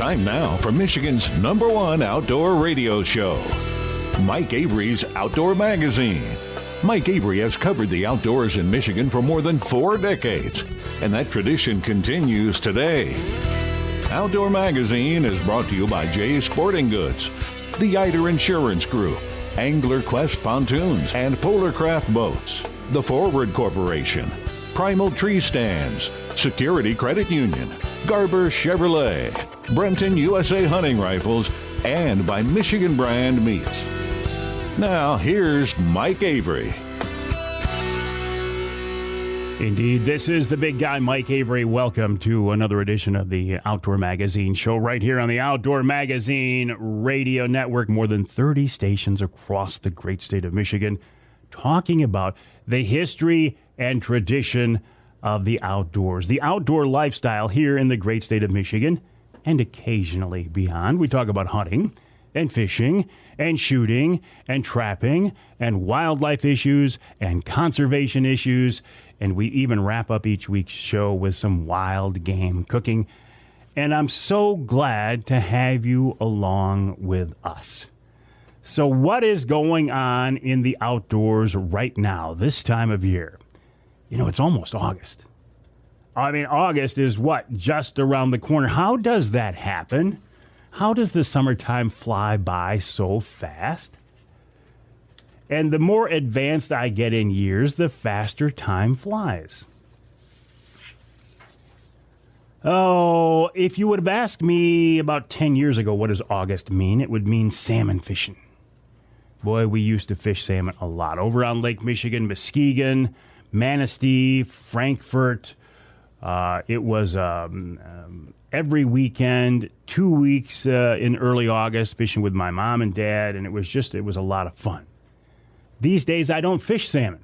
Time now for Michigan's #1 outdoor radio show, Mike Avery's Outdoor Magazine. Mike Avery has covered the outdoors in Michigan for more than 4 decades, and that tradition continues today. Outdoor Magazine is brought to you by Jay's Sporting Goods, the Eider Insurance Group, Angler Quest Pontoons and Polar Craft Boats, the Forward Corporation, Primal Treestands, Security Credit Union, Garber Chevrolet, Brenton USA Hunting Rifles, and by Michigan Brand Meats. Now, here's Mike Avery. Indeed, this is the big guy, Mike Avery. Welcome to another edition of the Outdoor Magazine show right here on the Outdoor Magazine Radio Network. More than 30 stations across the great state of Michigan talking about the history and tradition of the outdoors, the outdoor lifestyle here in the great state of Michigan and occasionally beyond. We talk about hunting and fishing and shooting and trapping and wildlife issues and conservation issues. And we even wrap up each week's show with some wild game cooking. And I'm so glad to have you along with us. So what is going on in the outdoors right now, this time of year? You know, it's almost August. I mean, August is what? Just around the corner. How does that happen? How does the summertime fly by so fast? And the more advanced I get in years, the faster time flies. Oh, if you would have asked me about 10 years ago, what does August mean? It would mean salmon fishing. Boy, we used to fish salmon a lot. Over on Lake Michigan, Muskegon, Manistee, Frankfort. It was every weekend, 2 weeks in early August, fishing with my mom and dad, and it was a lot of fun. These days, I don't fish salmon.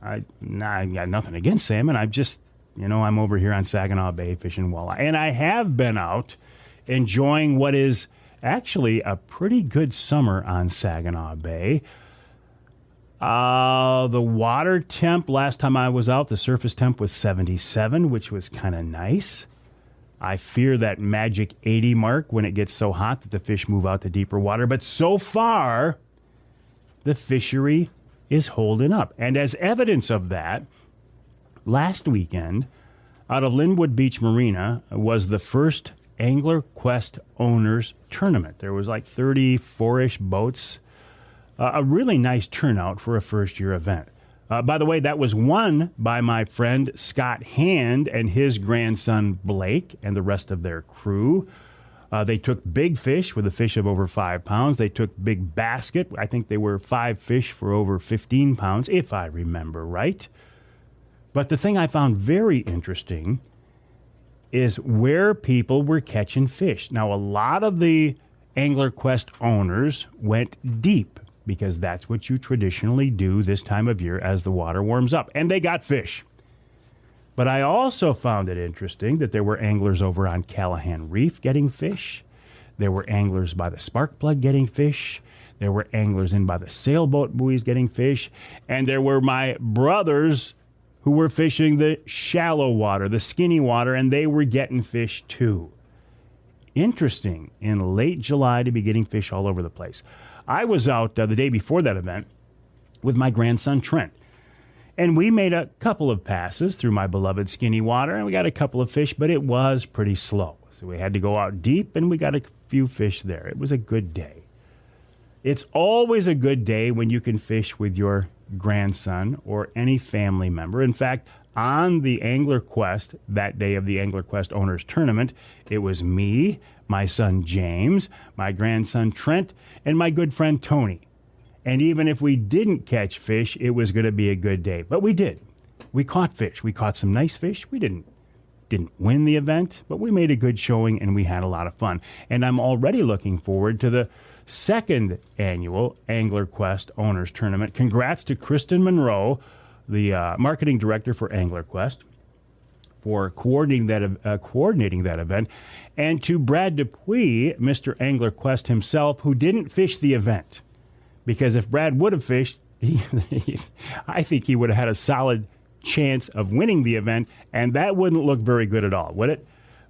I got nothing against salmon. I'm over here on Saginaw Bay fishing walleye. And I have been out enjoying what is actually a pretty good summer on Saginaw Bay. The water temp, last time I was out, the surface temp was 77, which was kind of nice. I fear that magic 80 mark when it gets so hot that the fish move out to deeper water. But so far, the fishery is holding up. And as evidence of that, last weekend, out of Linwood Beach Marina was the first Angler Quest Owners Tournament. There was like 34-ish boats. A really nice turnout for a first-year event. By the way, that was won by my friend Scott Hand and his grandson Blake and the rest of their crew. They took big fish with a fish of over 5 pounds. They took big basket. I think they were 5 fish for over 15 pounds, if I remember right. But the thing I found very interesting is where people were catching fish. Now, a lot of the Angler Quest owners went deep, because that's what you traditionally do this time of year as the water warms up. And they got fish. But I also found it interesting that there were anglers over on Callahan Reef getting fish. There were anglers by the Sparkplug getting fish. There were anglers in by the sailboat buoys getting fish. And there were my brothers who were fishing the shallow water, the skinny water, and they were getting fish too. Interesting, in late July to be getting fish all over the place. I was out the day before that event with my grandson, Trent. And we made a couple of passes through my beloved skinny water, and we got a couple of fish, but it was pretty slow. So we had to go out deep, and we got a few fish there. It was a good day. It's always a good day when you can fish with your grandson or any family member. In fact, on the Angler Quest, that day of the Angler Quest Owners Tournament, it was me, my son James, my grandson Trent, and my good friend Tony. And even if we didn't catch fish, it was going to be a good day. But we did. We caught fish. We caught some nice fish. We didn't win the event, but we made a good showing and we had a lot of fun. And I'm already looking forward to the second annual Angler Quest Owners Tournament. Congrats to Kristen Monroe, the marketing director for Angler Quest, for coordinating that event, and to Brad Dupuis, Mr. Angler Quest himself, who didn't fish the event. Because if Brad would have fished, I think he would have had a solid chance of winning the event, and that wouldn't look very good at all, would it?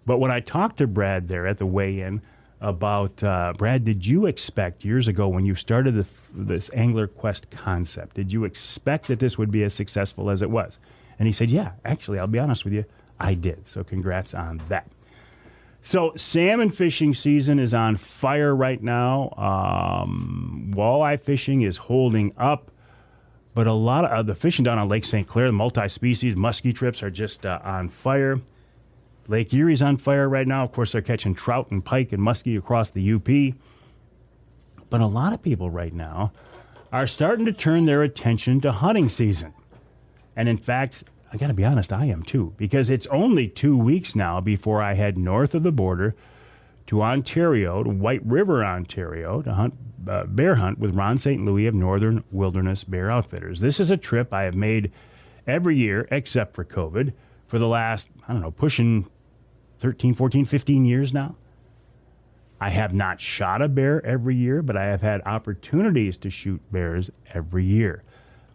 But when I talked to Brad there at the weigh-in about, Brad, did you expect years ago when you started this Angler Quest concept, did you expect that this would be as successful as it was? And he said, yeah, actually, I'll be honest with you, I did. So congrats on that. So salmon fishing season is on fire right now. Walleye fishing is holding up. But a lot of the fishing down on Lake St. Clair, the multi-species muskie trips are just on fire. Lake Erie's on fire right now. Of course, they're catching trout and pike and muskie across the UP. But a lot of people right now are starting to turn their attention to hunting season. And in fact, I got to be honest, I am too, because it's only 2 weeks now before I head north of the border to Ontario, to White River, Ontario, to hunt bear hunt with Ron St. Louis of Northern Wilderness Bear Outfitters. This is a trip I have made every year, except for COVID, for the last, pushing 13, 14, 15 years now. I have not shot a bear every year, but I have had opportunities to shoot bears every year.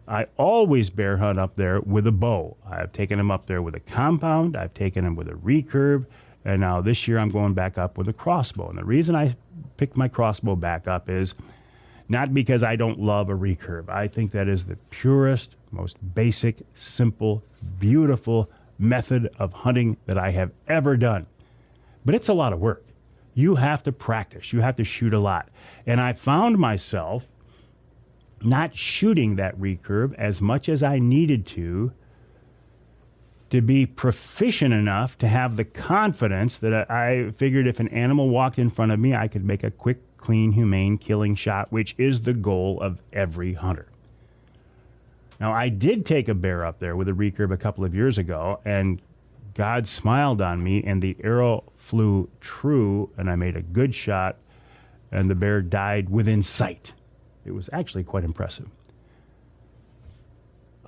I always bear hunt up there with a bow. I've taken them up there with a compound. I've taken them with a recurve. And now this year I'm going back up with a crossbow. And the reason I picked my crossbow back up is not because I don't love a recurve. I think that is the purest, most basic, simple, beautiful method of hunting that I have ever done. But it's a lot of work. You have to practice. You have to shoot a lot. And I found myself not shooting that recurve as much as I needed to be proficient enough to have the confidence that I figured if an animal walked in front of me, I could make a quick, clean, humane killing shot, which is the goal of every hunter. Now, I did take a bear up there with a recurve a couple of years ago, and God smiled on me, and the arrow flew true, and I made a good shot, and the bear died within sight. It was actually quite impressive.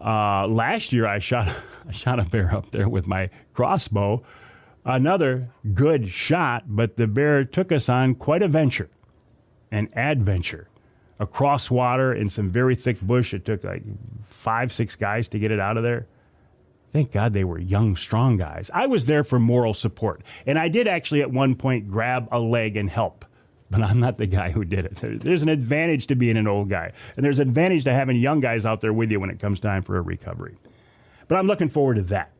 Last year, I shot a bear up there with my crossbow. Another good shot, but the bear took us on quite a venture, an adventure. Across water in some very thick bush. It took like 5-6 guys to get it out of there. Thank God they were young, strong guys. I was there for moral support. And I did actually at one point grab a leg and help. But I'm not the guy who did it. There's an advantage to being an old guy. And there's an advantage to having young guys out there with you when it comes time for a recovery. But I'm looking forward to that.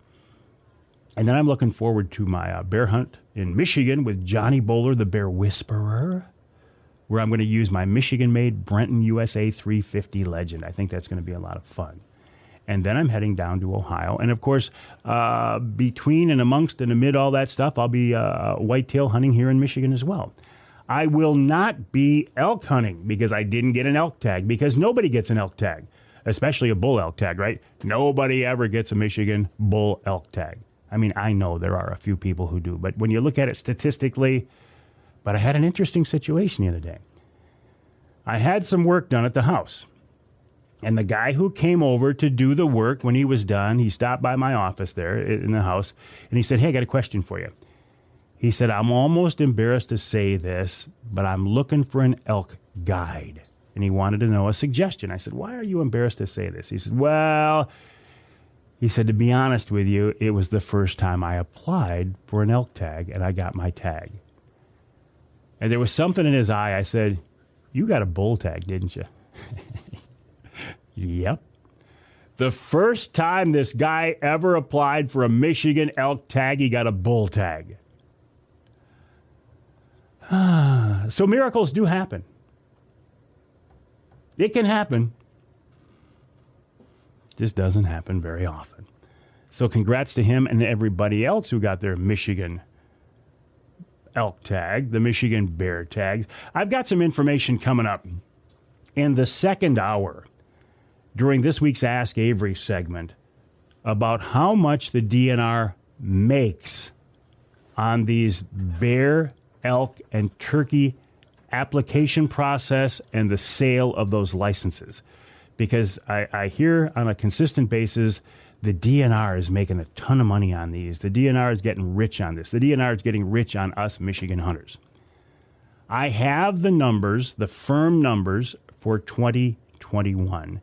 And then I'm looking forward to my bear hunt in Michigan with Johnny Bowler, the Bear Whisperer, where I'm going to use my Michigan-made Brenton USA 350 Legend. I think that's going to be a lot of fun. And then I'm heading down to Ohio. And, of course, between and amongst and amid all that stuff, I'll be whitetail hunting here in Michigan as well. I will not be elk hunting because I didn't get an elk tag, because nobody gets an elk tag, especially a bull elk tag, right? Nobody ever gets a Michigan bull elk tag. I mean, I know there are a few people who do, but when you look at it statistically, but I had an interesting situation the other day. I had some work done at the house. And the guy who came over to do the work, when he was done, he stopped by my office there in the house, and he said, hey, I got a question for you. He said, I'm almost embarrassed to say this, but I'm looking for an elk guide. And he wanted to know a suggestion. I said, why are you embarrassed to say this? He said, well, to be honest with you, it was the first time I applied for an elk tag, and I got my tag. And there was something in his eye. I said, you got a bull tag, didn't you? Yep. The first time this guy ever applied for a Michigan elk tag, he got a bull tag. So miracles do happen. It can happen. Just doesn't happen very often. So congrats to him and everybody else who got their Michigan elk tag, the Michigan bear tags. I've got some information coming up in the second hour during this week's Ask Avery segment about how much the DNR makes on these bear, elk, and turkey application process and the sale of those licenses. Because I hear on a consistent basis the DNR is making a ton of money on these. The DNR is getting rich on this. The DNR is getting rich on us Michigan hunters. I have the numbers, the firm numbers for 2021.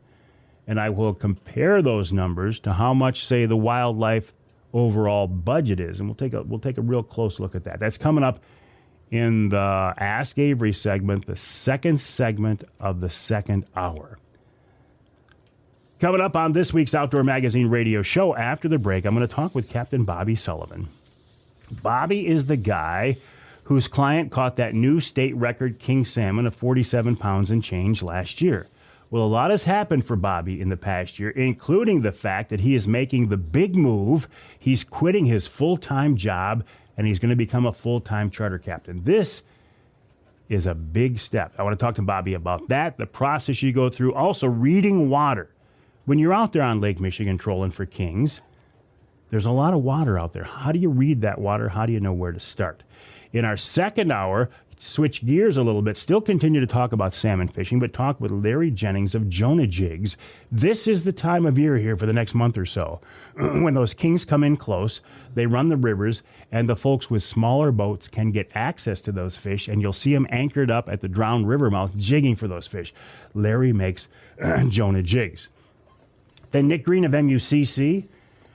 And I will compare those numbers to how much, say, the wildlife overall budget is, and we'll take a real close look at that. That's coming up in the Ask Avery segment, the second segment of the second hour. Coming up on this week's Outdoor Magazine radio show after the break, I'm going to talk with Captain Bobby Sullivan. Bobby is the guy whose client caught that new state record king salmon of 47 pounds and change last year. Well, a lot has happened for Bobby in the past year, including the fact that he is making the big move. He's quitting his full-time job, and he's going to become a full-time charter captain. This is a big step. I want to talk to Bobby about that, the process you go through, also reading water. When you're out there on Lake Michigan trolling for kings, there's a lot of water out there. How do you read that water? How do you know where to start? In our second hour, switch gears a little bit, still continue to talk about salmon fishing, but talk with Larry Jennings of Jonah Jigs. This is the time of year here for the next month or so when those kings come in close, they run the rivers, and the folks with smaller boats can get access to those fish, and you'll see them anchored up at the drowned river mouth jigging for those fish. Larry makes Jonah Jigs. Then Nick Green of MUCC,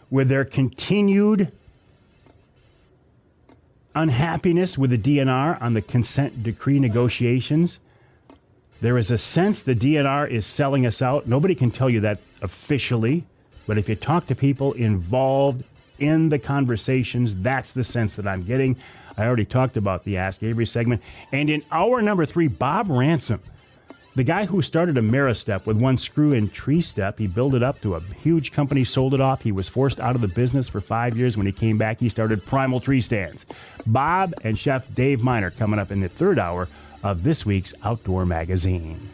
with their continued unhappiness with the DNR on the consent decree negotiations. There is a sense the DNR is selling us out. Nobody can tell you that officially, but if you talk to people involved in the conversations, that's the sense that I'm getting. I already talked about the Ask Avery segment. And in hour number 3, Bob Ransom, the guy who started a Maristep with one screw and tree step, he built it up to a huge company, sold it off. He was forced out of the business for 5 years. When he came back, he started Primal Treestands. Bob and Chef Dave Minar coming up in the third hour of this week's Outdoor Magazine.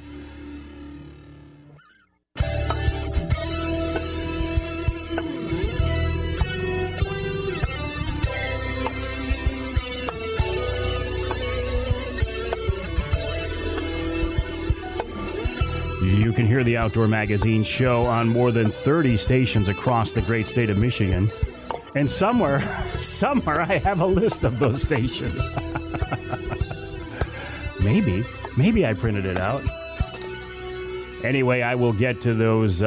You can hear the Outdoor Magazine show on more than 30 stations across the great state of Michigan. And somewhere I have a list of those stations. Maybe I printed it out. Anyway, I will get to those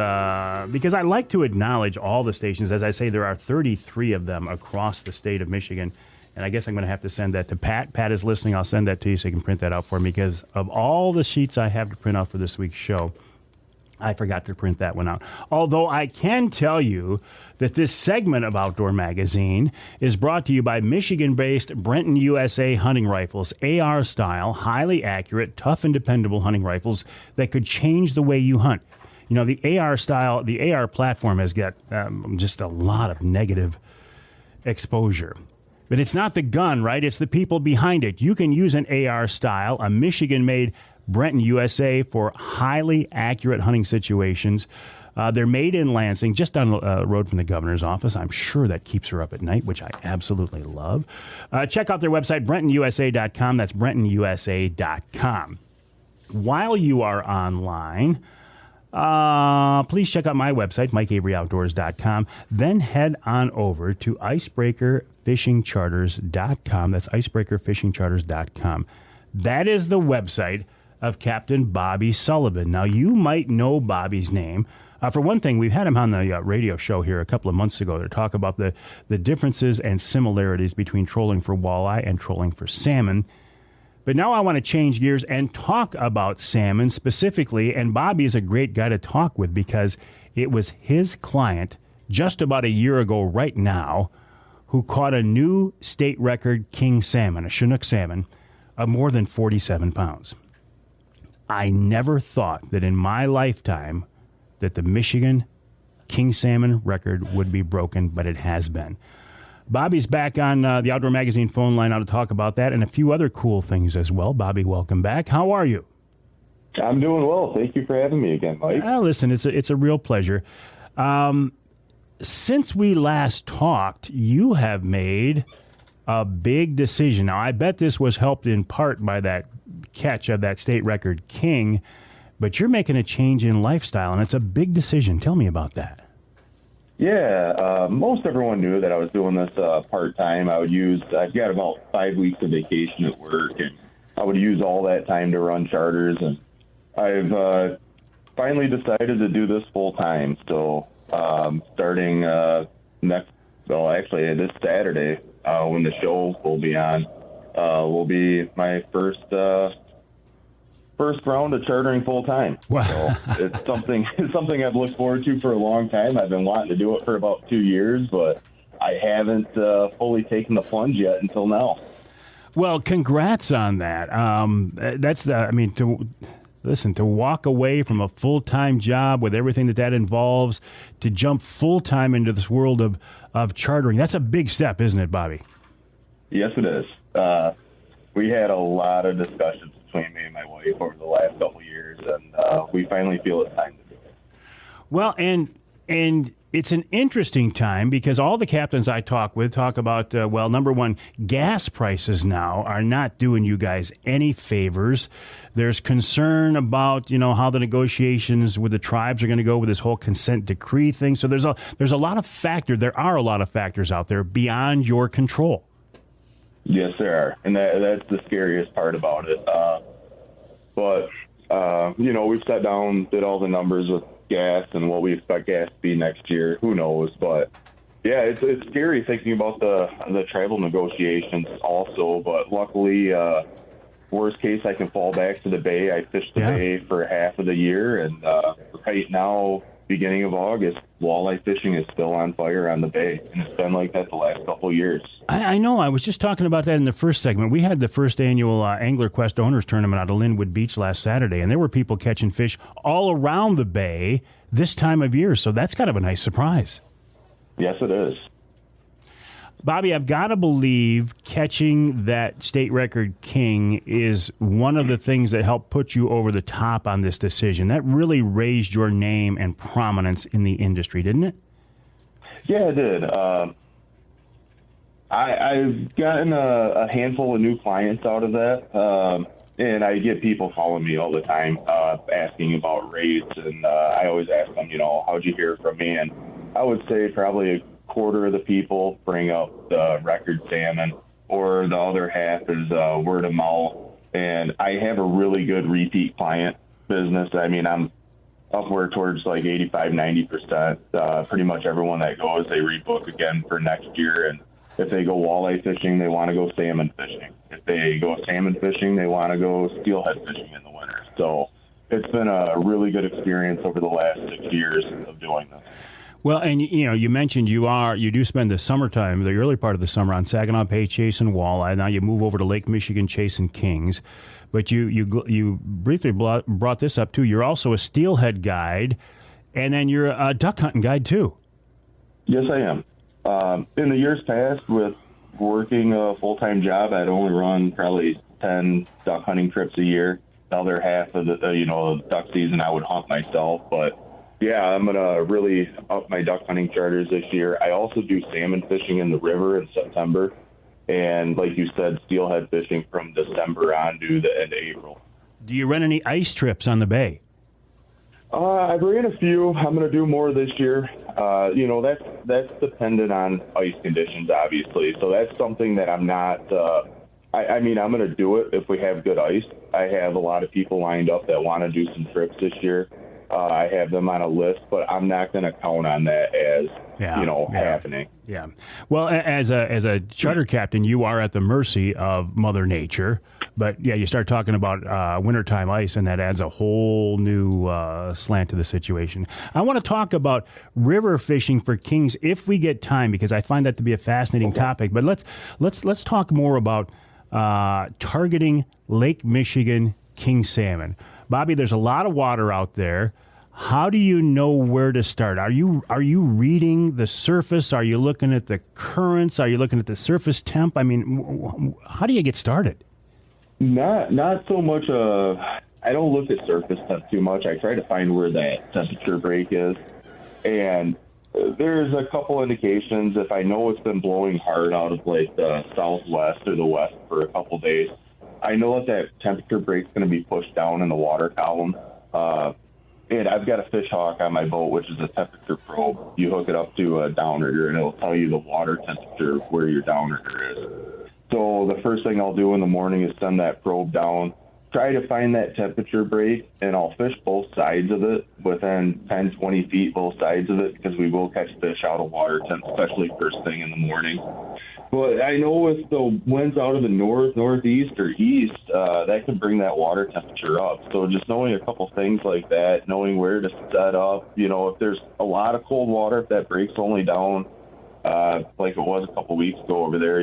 because I like to acknowledge all the stations. As I say, there are 33 of them across the state of Michigan. And I guess I'm going to have to send that to Pat. Pat is listening. I'll send that to you so you can print that out for me, because of all the sheets I have to print out for this week's show, I forgot to print that one out. Although I can tell you that this segment of Outdoor Magazine is brought to you by Michigan-based Brenton USA hunting rifles, AR style, highly accurate, tough and dependable hunting rifles that could change the way you hunt. You know, the AR style, the AR platform has got just a lot of negative exposure. But it's not the gun, right? It's the people behind it. You can use an AR style, a Michigan-made Brenton USA, for highly accurate hunting situations. They're made in Lansing, just down the road from the governor's office. I'm sure that keeps her up at night, which I absolutely love. Check out their website, BrentonUSA.com. That's BrentonUSA.com. While you are online, please check out my website, MikeAveryOutdoors.com. Then head on over to IcebreakerFishingCharters.com. That's IcebreakerFishingCharters.com. That is the website of Captain Bobby Sullivan. Now, you might know Bobby's name. For one thing, we've had him on the radio show here a couple of months ago to talk about the differences and similarities between trolling for walleye and trolling for salmon. But now I want to change gears and talk about salmon specifically, and Bobby is a great guy to talk with because it was his client just about a year ago right now who caught a new state record king salmon, a Chinook salmon, of more than 47 pounds. I never thought that in my lifetime that the Michigan king salmon record would be broken, but it has been. Bobby's back on the Outdoor Magazine phone line now to talk about that and a few other cool things as well. Bobby, welcome back. How are you? I'm doing well. Thank you for having me again, Mike. Listen, it's a real pleasure. Since we last talked, you have made a big decision. Now, I bet this was helped in part by that catch of that state record king, but you're making a change in lifestyle, and it's a big decision. Tell me about that. Yeah, most everyone knew that I was doing this part-time. I've got about 5 weeks of vacation at work, and I would use all that time to run charters, and I've finally decided to do this full-time. So starting So actually, this Saturday, when the show will be on, will be my first round of chartering full time. Wow. So it's something I've looked forward to for a long time. I've been wanting to do it for about 2 years, but I haven't fully taken the plunge yet until now. Well, congrats on that. To walk away from a full-time job with everything that involves, to jump full-time into this world of chartering, that's a big step, isn't it, Bobby? Yes, it is. We had a lot of discussions between me and my wife over the last couple of years, and we finally feel it's time to do it. Well, and it's an interesting time because all the captains I talk with talk about, number one, gas prices now are not doing you guys any favors. There's concern about, how the negotiations with the tribes are going to go with this whole consent decree thing. So there are a lot of factors out there beyond your control. Yes, there are, and that's the scariest part about it. We've sat down, did all the numbers with gas and what we expect gas to be next year. Who knows? But yeah, it's scary thinking about the tribal negotiations also. But luckily, worst case, I can fall back to the bay. I fished the bay for half of the year, and right now, beginning of August, walleye fishing is still on fire on the bay, and it's been like that the last couple of years. I know. I was just talking about that in the first segment. We had the first annual Angler Quest Owners Tournament out of Linwood Beach last Saturday, and there were people catching fish all around the bay this time of year, so that's kind of a nice surprise. Yes, it is. Bobby, I've got to believe catching that state record king is one of the things that helped put you over the top on this decision. That really raised your name and prominence in the industry, didn't it? Yeah, it did. I've gotten a handful of new clients out of that, and I get people calling me all the time asking about rates, and I always ask them, how'd you hear from me? And I would say probably a quarter of the people bring up the record salmon, or the other half is word of mouth. And I have a really good repeat client business. I mean, I'm upward towards like 85-90%. Pretty much everyone that goes, they rebook again for next year. And if they go walleye fishing, they want to go salmon fishing. If they go salmon fishing, they want to go steelhead fishing in the winter. So it's been a really good experience over the last 6 years of doing this. Well, and you mentioned you do spend the summertime, the early part of the summer, on Saginaw Bay chasing walleye. Now you move over to Lake Michigan chasing kings, but you briefly brought this up too. You're also a steelhead guide, and then you're a duck hunting guide too. Yes, I am. In the years past, with working a full-time job, I'd only run probably 10 duck hunting trips a year. The other half of the duck season, I would hunt myself, but. Yeah, I'm going to really up my duck hunting charters this year. I also do salmon fishing in the river in September. And like you said, steelhead fishing from December on to the end of April. Do you run any ice trips on the bay? I've ran a few. I'm going to do more this year. That's dependent on ice conditions, obviously. So that's something that I'm not I'm going to do it if we have good ice. I have a lot of people lined up that want to do some trips this year. I have them on a list, but I'm not going to count on that as, happening. Yeah. Well, as a charter captain, you are at the mercy of Mother Nature. But, yeah, you start talking about wintertime ice, and that adds a whole new slant to the situation. I want to talk about river fishing for kings if we get time, because I find that to be a fascinating topic. But let's talk more about targeting Lake Michigan king salmon. Bobby, there's a lot of water out there. How do you know where to start? Are you reading the surface? Are you looking at the currents? Are you looking at the surface temp? I mean, how do you get started? Not so much. I don't look at surface temp too much. I try to find where that temperature break is, and there's a couple indications. If I know it's been blowing hard out of like the southwest or the west for a couple days, I know that temperature break's going to be pushed down in the water column. And I've got a fish hawk on my boat, which is a temperature probe. You hook it up to a downrigger, and it'll tell you the water temperature where your downrigger is. So the first thing I'll do in the morning is send that probe down try to find that temperature break, and I'll fish both sides of it within 10, 20 feet, both sides of it, because we will catch fish out of water temp, especially first thing in the morning. But I know with the winds out of the north, northeast, or east, that can bring that water temperature up. So just knowing a couple things like that, knowing where to set up, if there's a lot of cold water, if that break's only down, like it was a couple weeks ago over there,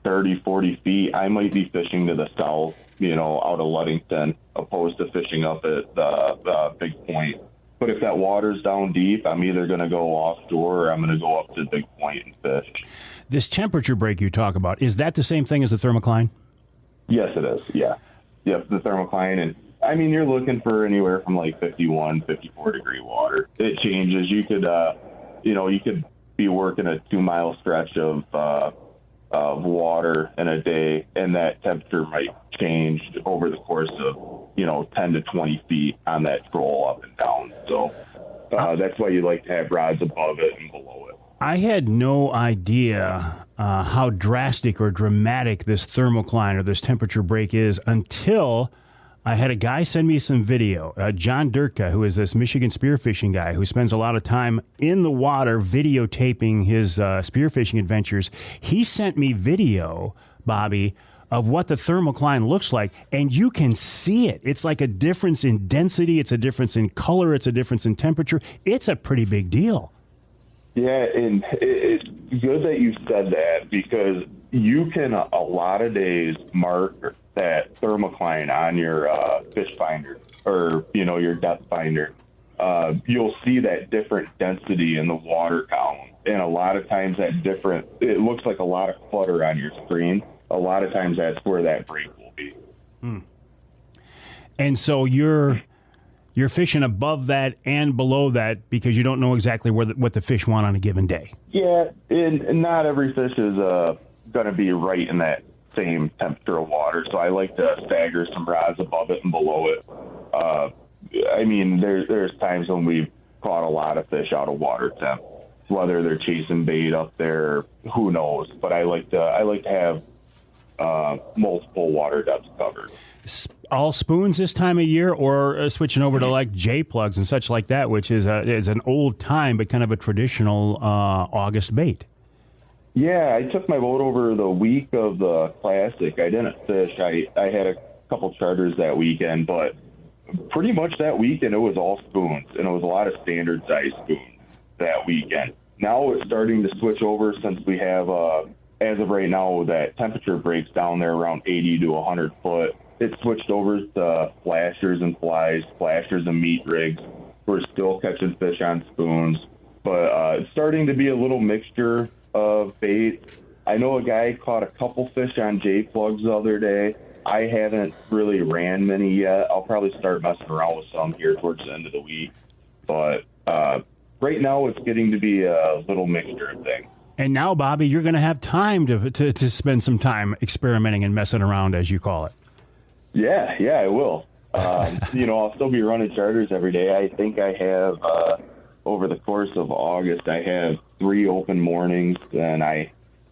30, 40 feet, I might be fishing to the south, out of Ludington, opposed to fishing up at the Big Point. But if that water's down deep, I'm either going to go offshore or I'm going to go up to Big Point and fish. This temperature break you talk about, is that the same thing as the thermocline? Yes, it is. Yeah. Yep, the thermocline. And I mean, you're looking for anywhere from like 51, 54 degree water. It changes. You could, you could be working a 2-mile stretch of water in a day, and that temperature might change over the course of, 10 to 20 feet on that troll up and down. So that's why you like to have rods above it and below it. I had no idea how drastic or dramatic this thermocline or this temperature break is until I had a guy send me some video. John Durka, who is this Michigan spearfishing guy who spends a lot of time in the water videotaping his spearfishing adventures. He sent me video, Bobby, of what the thermocline looks like, and you can see it. It's like a difference in density. It's a difference in color. It's a difference in temperature. It's a pretty big deal. Yeah, and it's good that you said that, because you can a lot of days mark that thermocline on your fish finder or, your depth finder. You'll see that different density in the water column. And a lot of times it looks like a lot of clutter on your screen. A lot of times that's where that break will be. And so you're fishing above that and below that because you don't know exactly what the fish want on a given day. Yeah, and not every fish is going to be right in that same temperature of water, so I like to stagger some rods above it and below it. There's times when we've caught a lot of fish out of water temp, whether they're chasing bait up there, who knows. But I like to have multiple water depths covered. All spoons this time of year, or switching over to like J plugs and such like that, which is an old time but kind of a traditional August bait. Yeah, I took my boat over the week of the Classic. I didn't fish. I had a couple charters that weekend, but pretty much that weekend it was all spoons, and it was a lot of standard size spoons that weekend. Now it's starting to switch over since we have, as of right now, that temperature breaks down there around 80 to 100 foot. It switched over to flashers and flies, flashers and meat rigs. We're still catching fish on spoons, but it's starting to be a little mixture of bait. I know a guy caught a couple fish on J plugs the other day. I haven't really ran many yet. I'll probably start messing around with some here towards the end of the week. But right now it's getting to be a little mixture of things. And now, Bobby, you're going to have time to spend some time experimenting and messing around, as you call it. Yeah, I will. I'll still be running charters every day. I think I have, over the course of August, I have 3 open mornings, and a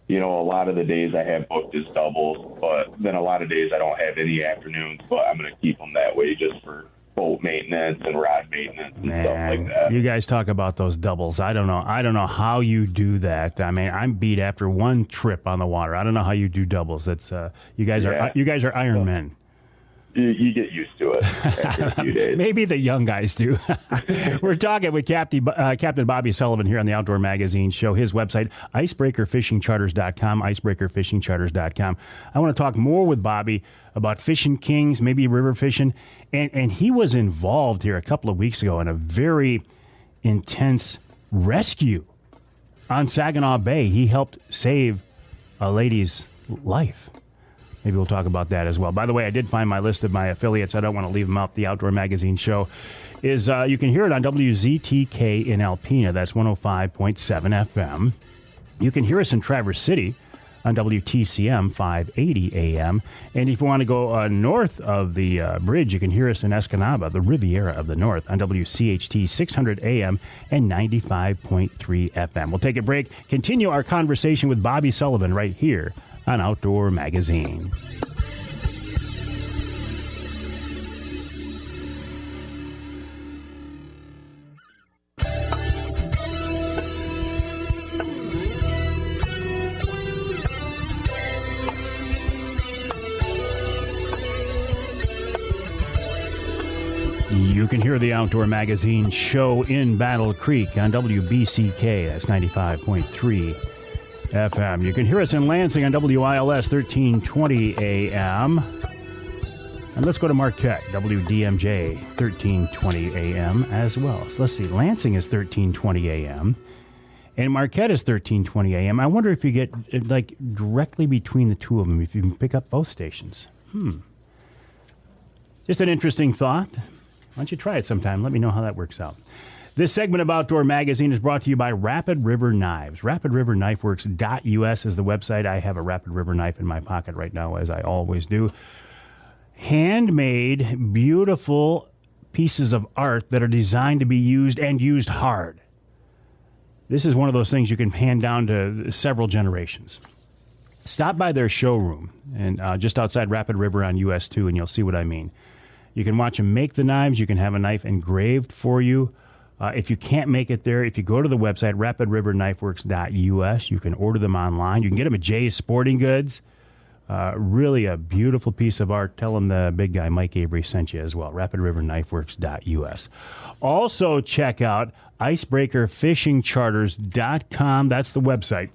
lot of the days I have booked as doubles, but then a lot of days I don't have any afternoons, but I'm going to keep them that way just for boat maintenance and rod maintenance and stuff like that. You guys talk about those doubles. I don't know how you do that. I mean, I'm beat after one trip on the water. I don't know how you do doubles. That's you guys are Iron Men. You get used to it after a few days. Maybe the young guys do. We're talking with Captain Bobby Sullivan here on the Outdoor Magazine Show. His website, icebreakerfishingcharters.com, icebreakerfishingcharters.com. I want to talk more with Bobby about fishing kings, maybe river fishing. And he was involved here a couple of weeks ago in a very intense rescue on Saginaw Bay. He helped save a lady's life. Maybe we'll talk about that as well. By the way, I did find my list of my affiliates. I don't want to leave them out. The Outdoor Magazine Show is, you can hear it on WZTK in Alpena. That's 105.7 FM. You can hear us in Traverse City on WTCM 580 AM. And if you want to go north of the bridge, you can hear us in Escanaba, the Riviera of the North, on WCHT 600 AM and 95.3 FM. We'll take a break, continue our conversation with Bobby Sullivan right here on Outdoor Magazine. can hear the Outdoor Magazine show in Battle Creek on WBCK. That's 95.3 FM. You can hear us in Lansing on WILS 1320 AM. And let's go to Marquette, WDMJ 1320 AM as well. So let's see, Lansing is 1320 AM. And Marquette is 1320 AM. I wonder if you get, like, directly between the two of them, if you can pick up both stations. Just an interesting thought. Why don't you try it sometime? Let me know how that works out. This segment of Outdoor Magazine is brought to you by Rapid River Knives. RapidRiverKnifeWorks.us is the website. I have a Rapid River knife in my pocket right now, as I always do. Handmade, beautiful pieces of art that are designed to be used and used hard. This is one of those things you can hand down to several generations. Stop by their showroom and just outside Rapid River on US 2, and you'll see what I mean. You can watch them make the knives. You can have a knife engraved for you. If you can't make it there, if you go to the website, rapidriverknifeworks.us, you can order them online. You can get them at Jay's Sporting Goods. Really a beautiful piece of art. Tell them the big guy, Mike Avery, sent you as well. rapidriverknifeworks.us. Also check out icebreakerfishingcharters.com. That's the website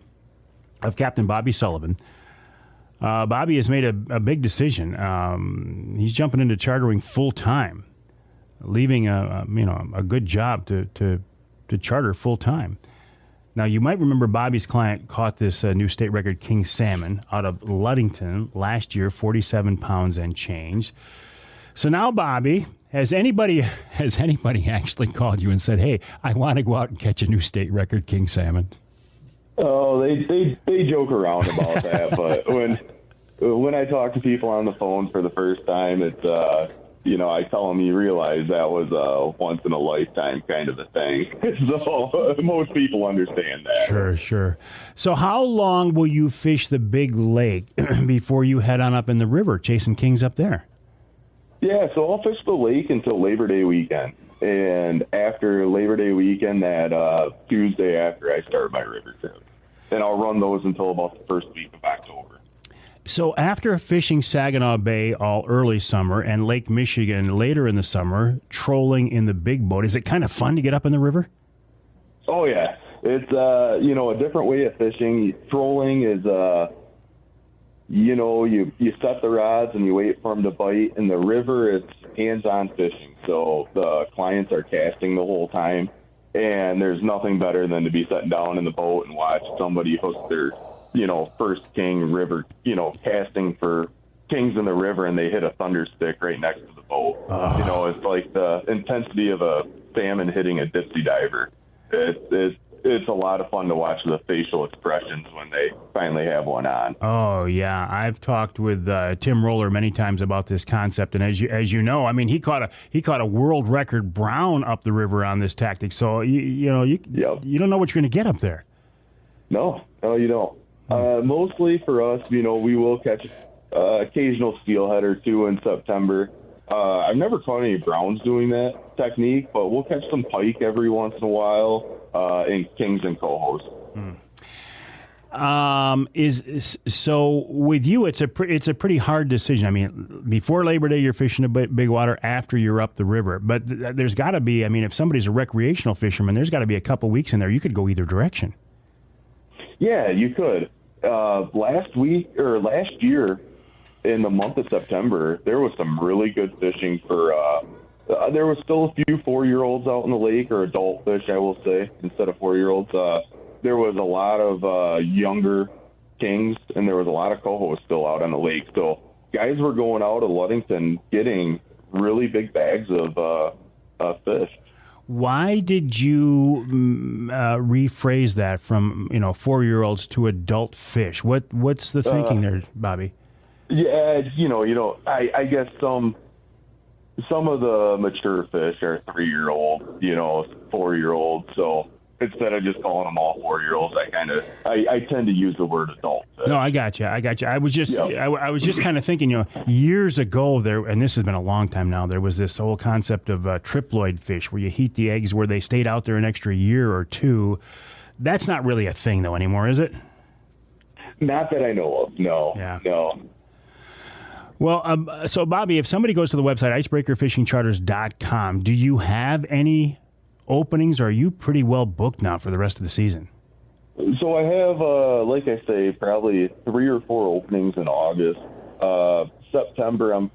of Captain Bobby Sullivan. Bobby has made a big decision. He's jumping into chartering full time, leaving a good job to charter full time. Now, you might remember Bobby's client caught this new state record king salmon out of Ludington last year, 47 pounds and change. So now, Bobby, has anybody actually called you and said, "Hey, I want to go out and catch a new state record king salmon"? Oh, they joke around about that, but when I talk to people on the phone for the first time, it's I tell them you realize that was a once in a lifetime kind of a thing. So most people understand that. Sure. So how long will you fish the big lake before you head on up in the river chasing kings up there? Yeah, so I'll fish the lake until Labor Day weekend. And after Labor Day weekend, that Tuesday after, I start my river trip. And I'll run those until about the first week of October. So after fishing Saginaw Bay all early summer and Lake Michigan later in the summer, trolling in the big boat, is it kind of fun to get up in the river? Oh, yeah. It's, a different way of fishing. Trolling is, you set the rods and you wait for them to bite. In the river, it's hands-on fishing. So the clients are casting the whole time. And there's nothing better than to be sitting down in the boat and watch somebody hook their, first king river, casting for kings in the river, and they hit a thunder stick right next to the boat. It's like the intensity of a salmon hitting a Dixie diver. It's a lot of fun to watch the facial expressions when they finally have one on. Oh, yeah. I've talked with Tim Roller many times about this concept, and as you know, I mean, he caught a world record brown up the river on this tactic. So you don't know what you're going to get up there. No, you don't. Mostly for us, we will catch occasional steelhead or two in September. I've never caught any browns doing that technique, but we'll catch some pike every once in a while, in kings and cohos. So with you, it's a pretty hard decision. I mean, before Labor Day, you're fishing a big water. After, you're up the river. But there's got to be. I mean, if somebody's a recreational fisherman, there's got to be a couple weeks in there. You could go either direction. Yeah, you could. Last year, in the month of September, there was some really good fishing for. There was still a few 4-year-olds out in the lake, or adult fish, I will say, instead of 4-year-olds. There was a lot of younger kings, and there was a lot of cohos still out on the lake. So guys were going out of Ludington getting really big bags of fish. Why did you rephrase that from 4-year-olds to adult fish? What's the thinking there, Bobby? Yeah, I guess some of the mature fish are 3-year-old, 4-year-old. So instead of just calling them all 4-year-olds, I tend to use the word adult fish. No, I got you. I was just I was just kind of thinking, years ago there, and this has been a long time now, there was this whole concept of triploid fish where you heat the eggs where they stayed out there an extra year or two. That's not really a thing though anymore, is it? Not that I know of. No. Yeah. No. Well, so Bobby, if somebody goes to the website icebreakerfishingcharters.com, do you have any openings, or are you pretty well booked now for the rest of the season? So I have, like I say, probably 3 or 4 openings in August. September,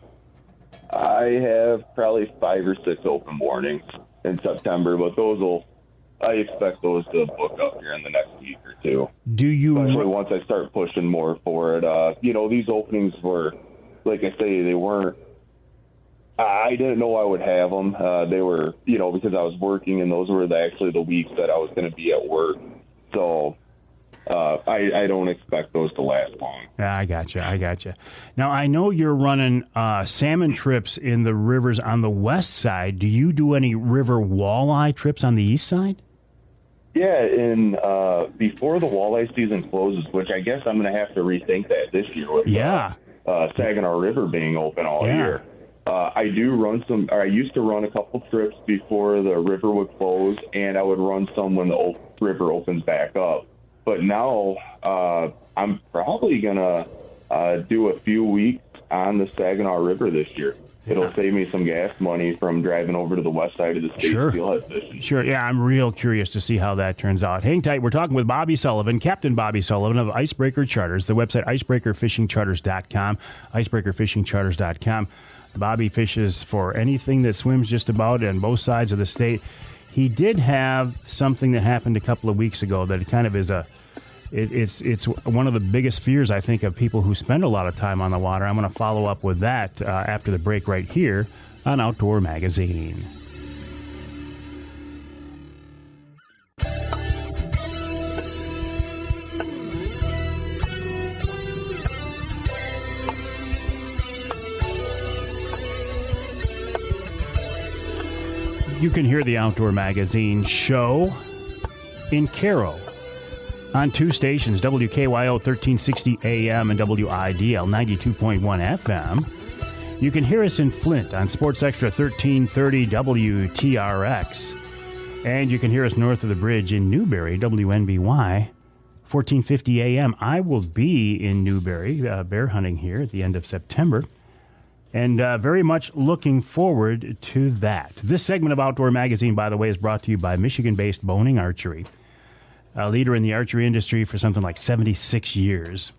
I have probably 5 or 6 open mornings in September, but I expect those to book up here in the next week or 2. Do you? Especially once I start pushing more for it. These openings were, like I say, they weren't. I didn't know I would have them. They were, because I was working, and those were actually the weeks that I was going to be at work. So I don't expect those to last long. Yeah, I gotcha. Now, I know you're running salmon trips in the rivers on the west side. Do you do any river walleye trips on the east side? Yeah, and before the walleye season closes, which I guess I'm going to have to rethink that this year with Saginaw River being open all year. I used to run a couple trips before the river would close, and I would run some when the river opens back up. But now I'm probably going to do a few weeks on the Saginaw River this year. Yeah. It'll save me some gas money from driving over to the west side of the state to steelhead fishing. Sure, yeah, I'm real curious to see how that turns out. Hang tight, we're talking with Bobby Sullivan, Captain Bobby Sullivan of Icebreaker Charters, the website icebreakerfishingcharters.com, icebreakerfishingcharters.com. Bobby fishes for anything that swims just about on both sides of the state. He did have something that happened a couple of weeks ago that kind of is it's one of the biggest fears, I think, of people who spend a lot of time on the water. I'm going to follow up with that after the break right here on Outdoor Magazine. You can hear the Outdoor Magazine show in Caro on 2 stations, WKYO 1360 AM and WIDL 92.1 FM. You can hear us in Flint on Sports Extra 1330 WTRX. And you can hear us north of the bridge in Newberry, WNBY 1450 AM. I will be in Newberry bear hunting here at the end of September. And very much looking forward to that. This segment of Outdoor Magazine, by the way, is brought to you by Michigan-based Boning Archery, a leader in the archery industry for something like 76 years.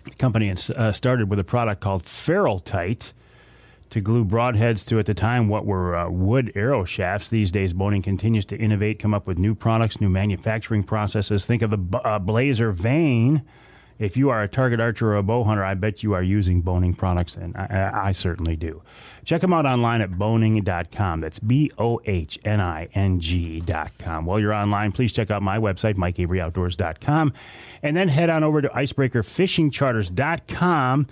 The company started with a product called Ferrule Tight to glue broadheads to, at the time, what were wood arrow shafts. These days, Boning continues to innovate, come up with new products, new manufacturing processes. Think of the Blazer Vane. If you are a target archer or a bow hunter, I bet you are using Boning products, and I certainly do. Check them out online at boning.com. That's BOHNING.com. While you're online, please check out my website, MikeAveryOutdoors.com, and then head on over to IcebreakerFishingCharters.com.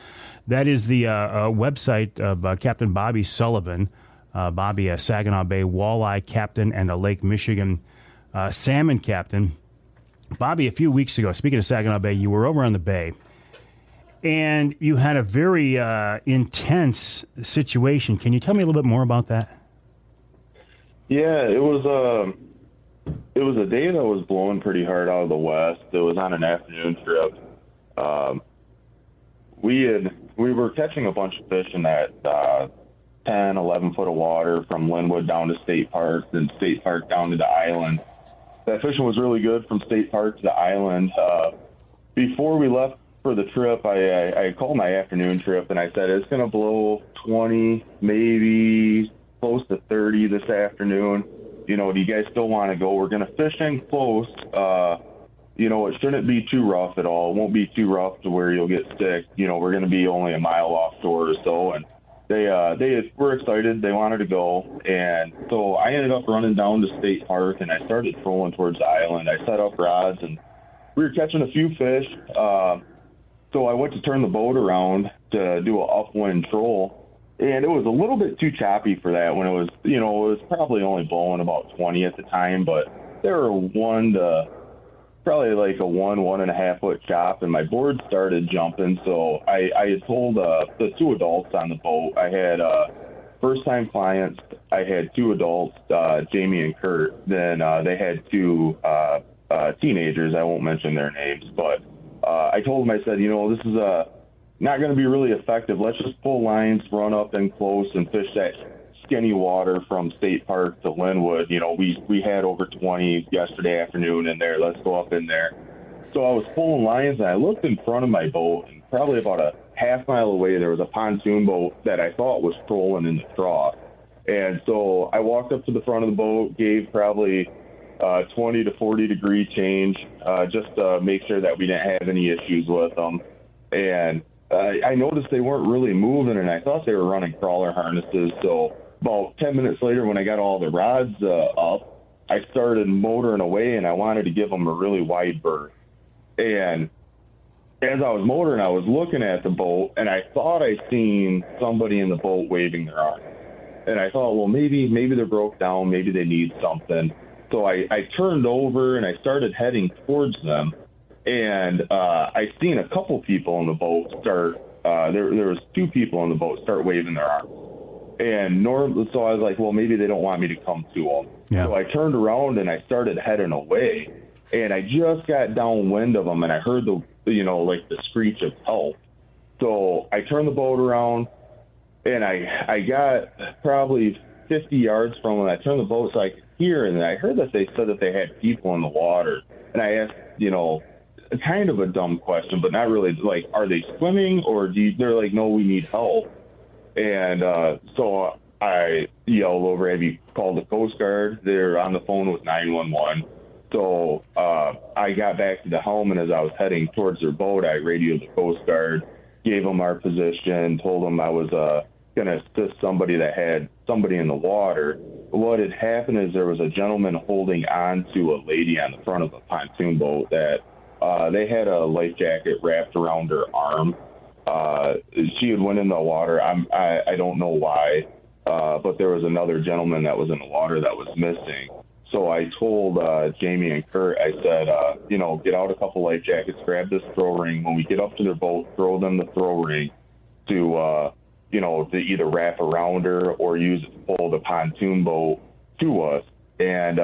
That is the website of Captain Bobby Sullivan. Bobby, a Saginaw Bay walleye captain and a Lake Michigan salmon captain. Bobby, a few weeks ago, speaking of Saginaw Bay, you were over on the bay, and you had a very intense situation. Can you tell me a little bit more about that? Yeah, it was a day that was blowing pretty hard out of the west. It was on an afternoon trip. We were catching a bunch of fish in that 10, 11 foot of water from Linwood down to State Park, then State Park down to the island. That fishing was really good from State Park to the island. Before we left for the trip, I called my afternoon trip, and I said, it's going to blow 20, maybe close to 30 this afternoon. Do you guys still want to go? We're going to fish in close. It shouldn't be too rough at all. It won't be too rough to where you'll get sick. We're going to be only a mile offshore or so. And they were excited. They wanted to go. And so I ended up running down to State Park, and I started trolling towards the island. I set up rods, and we were catching a few fish. So I went to turn the boat around to do an upwind troll, and it was a little bit too choppy for that when it was, it was probably only blowing about 20 at the time, but there were probably like a 1.5 foot chop, and my board started jumping. So I had told the 2 adults on the boat. I had first-time clients. I had 2 adults, Jamie and Kurt. Then they had 2 teenagers. I won't mention their names, but I told them, I said, this is not going to be really effective. Let's just pull lines, run up and close, and fish that skinny water from State Park to Linwood. You know, we had over 20 yesterday afternoon in there. Let's go up in there. So I was pulling lines, and I looked in front of my boat, and probably about a half-mile away, there was a pontoon boat that I thought was trolling in the trough. And so I walked up to the front of the boat, gave probably 20 to 40 degree change, just to make sure that we didn't have any issues with them. And I noticed they weren't really moving, and I thought they were running crawler harnesses. So about 10 minutes later, when I got all the rods up, I started motoring away, and I wanted to give them a really wide berth. And as I was motoring, I was looking at the boat, and I thought I seen somebody in the boat waving their arm. And I thought, well, maybe they broke down, maybe they need something. So I turned over, and I started heading towards them. And I seen a couple people in the boat start, there was 2 people in the boat start waving their arms. And so I was like, well, maybe they don't want me to come to them. Yeah. So I turned around, and I started heading away. And I just got downwind of them, and I heard the screech of help. So I turned the boat around, and I got probably 50 yards from them. I turned the boat so I could hear, and I heard that they said that they had people in the water. And I asked, kind of a dumb question, but not really, like, are they swimming, or they're like, no, we need help. And so I yelled over, have you called the Coast Guard? They're on the phone with 911. So I got back to the helm, and as I was heading towards their boat, I radioed the Coast Guard, gave them our position, told them I was going to assist somebody that had somebody in the water. What had happened is there was a gentleman holding on to a lady on the front of a pontoon boat that they had a life jacket wrapped around her arm. She had went in the water. I don't know why, but there was another gentleman that was in the water that was missing. So I told Jamie and Kurt, I said, get out a couple life jackets, grab this throw ring. When we get up to their boat, throw them the throw ring to either wrap around her or use it to pull the pontoon boat to us. And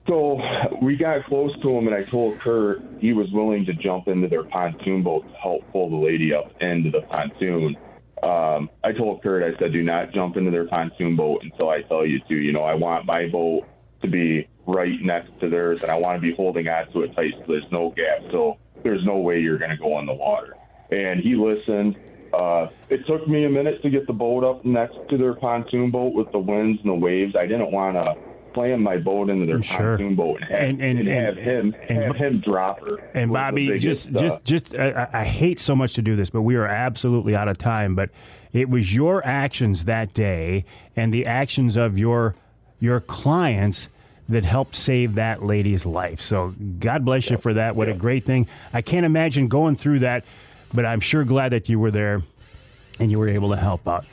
so we got close to him, and I told Kurt he was willing to jump into their pontoon boat to help pull the lady up into the pontoon. I told Kurt, I said, do not jump into their pontoon boat until I tell you to. I want my boat to be right next to theirs, and I want to be holding on to it tight so there's no gap. So there's no way you're going to go in the water. And he listened. It took me a minute to get the boat up next to their pontoon boat with the winds and the waves. I didn't want to slam my boat into their pontoon boat and have him drop her. And Bobby, I hate so much to do this, but we are absolutely out of time. But it was your actions that day and the actions of your clients that helped save that lady's life. So God bless you for that. What a great thing. I can't imagine going through that, but I'm sure glad that you were there and you were able to help out.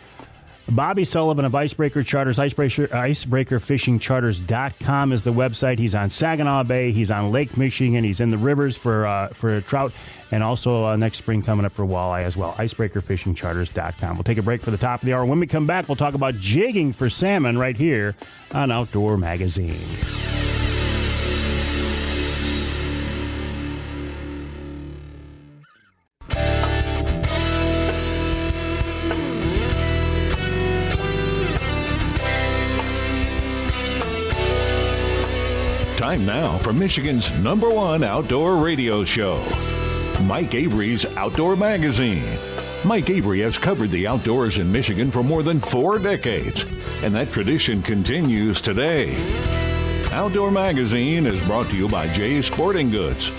Bobby Sullivan of Icebreaker Charters, icebreakerfishingcharters.com is the website. He's on Saginaw Bay. He's on Lake Michigan. He's in the rivers for trout, and also next spring coming up for walleye as well. Icebreakerfishingcharters.com. We'll take a break for the top of the hour. When we come back, we'll talk about jigging for salmon right here on Outdoor Magazine. Time now for Michigan's #1 outdoor radio show, Mike Avery's Outdoor Magazine. Mike Avery has covered the outdoors in Michigan for more than 4 decades, and that tradition continues today. Outdoor Magazine is brought to you by Jay's Sporting Goods,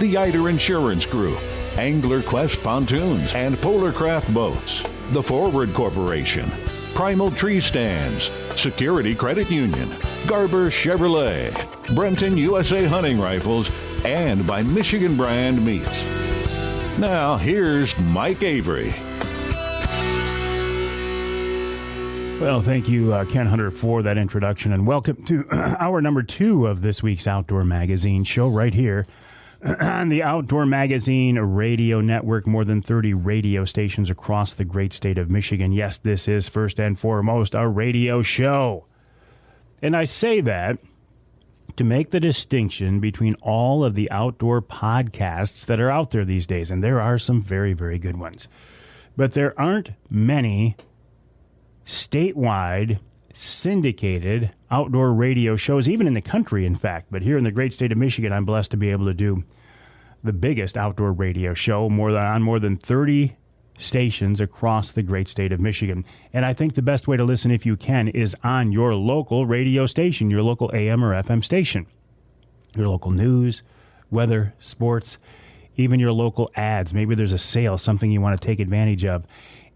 the Eider Insurance Group, Angler Quest Pontoons and Polar Craft Boats, the Forward Corporation, Primal Treestands, Security Credit Union, Garber Chevrolet, Brenton USA Hunting Rifles, and by Michigan Brand Meats. Now, here's Mike Avery. Well, thank you, Ken Hunter, for that introduction, and welcome to hour number 2 of this week's Outdoor Magazine show right here on the Outdoor Magazine radio network. More than 30 radio stations across the great state of Michigan. Yes, this is first and foremost a radio show. And I say that to make the distinction between all of the outdoor podcasts that are out there these days, and there are some very, very good ones. But there aren't many statewide syndicated outdoor radio shows, even in the country, in fact. But here in the great state of Michigan, I'm blessed to be able to do the biggest outdoor radio show on more than 30 stations across the great state of Michigan. And I think the best way to listen, if you can, is on your local radio station, your local AM or FM station. Your local news, weather, sports, even your local ads. Maybe there's a sale, something you want to take advantage of.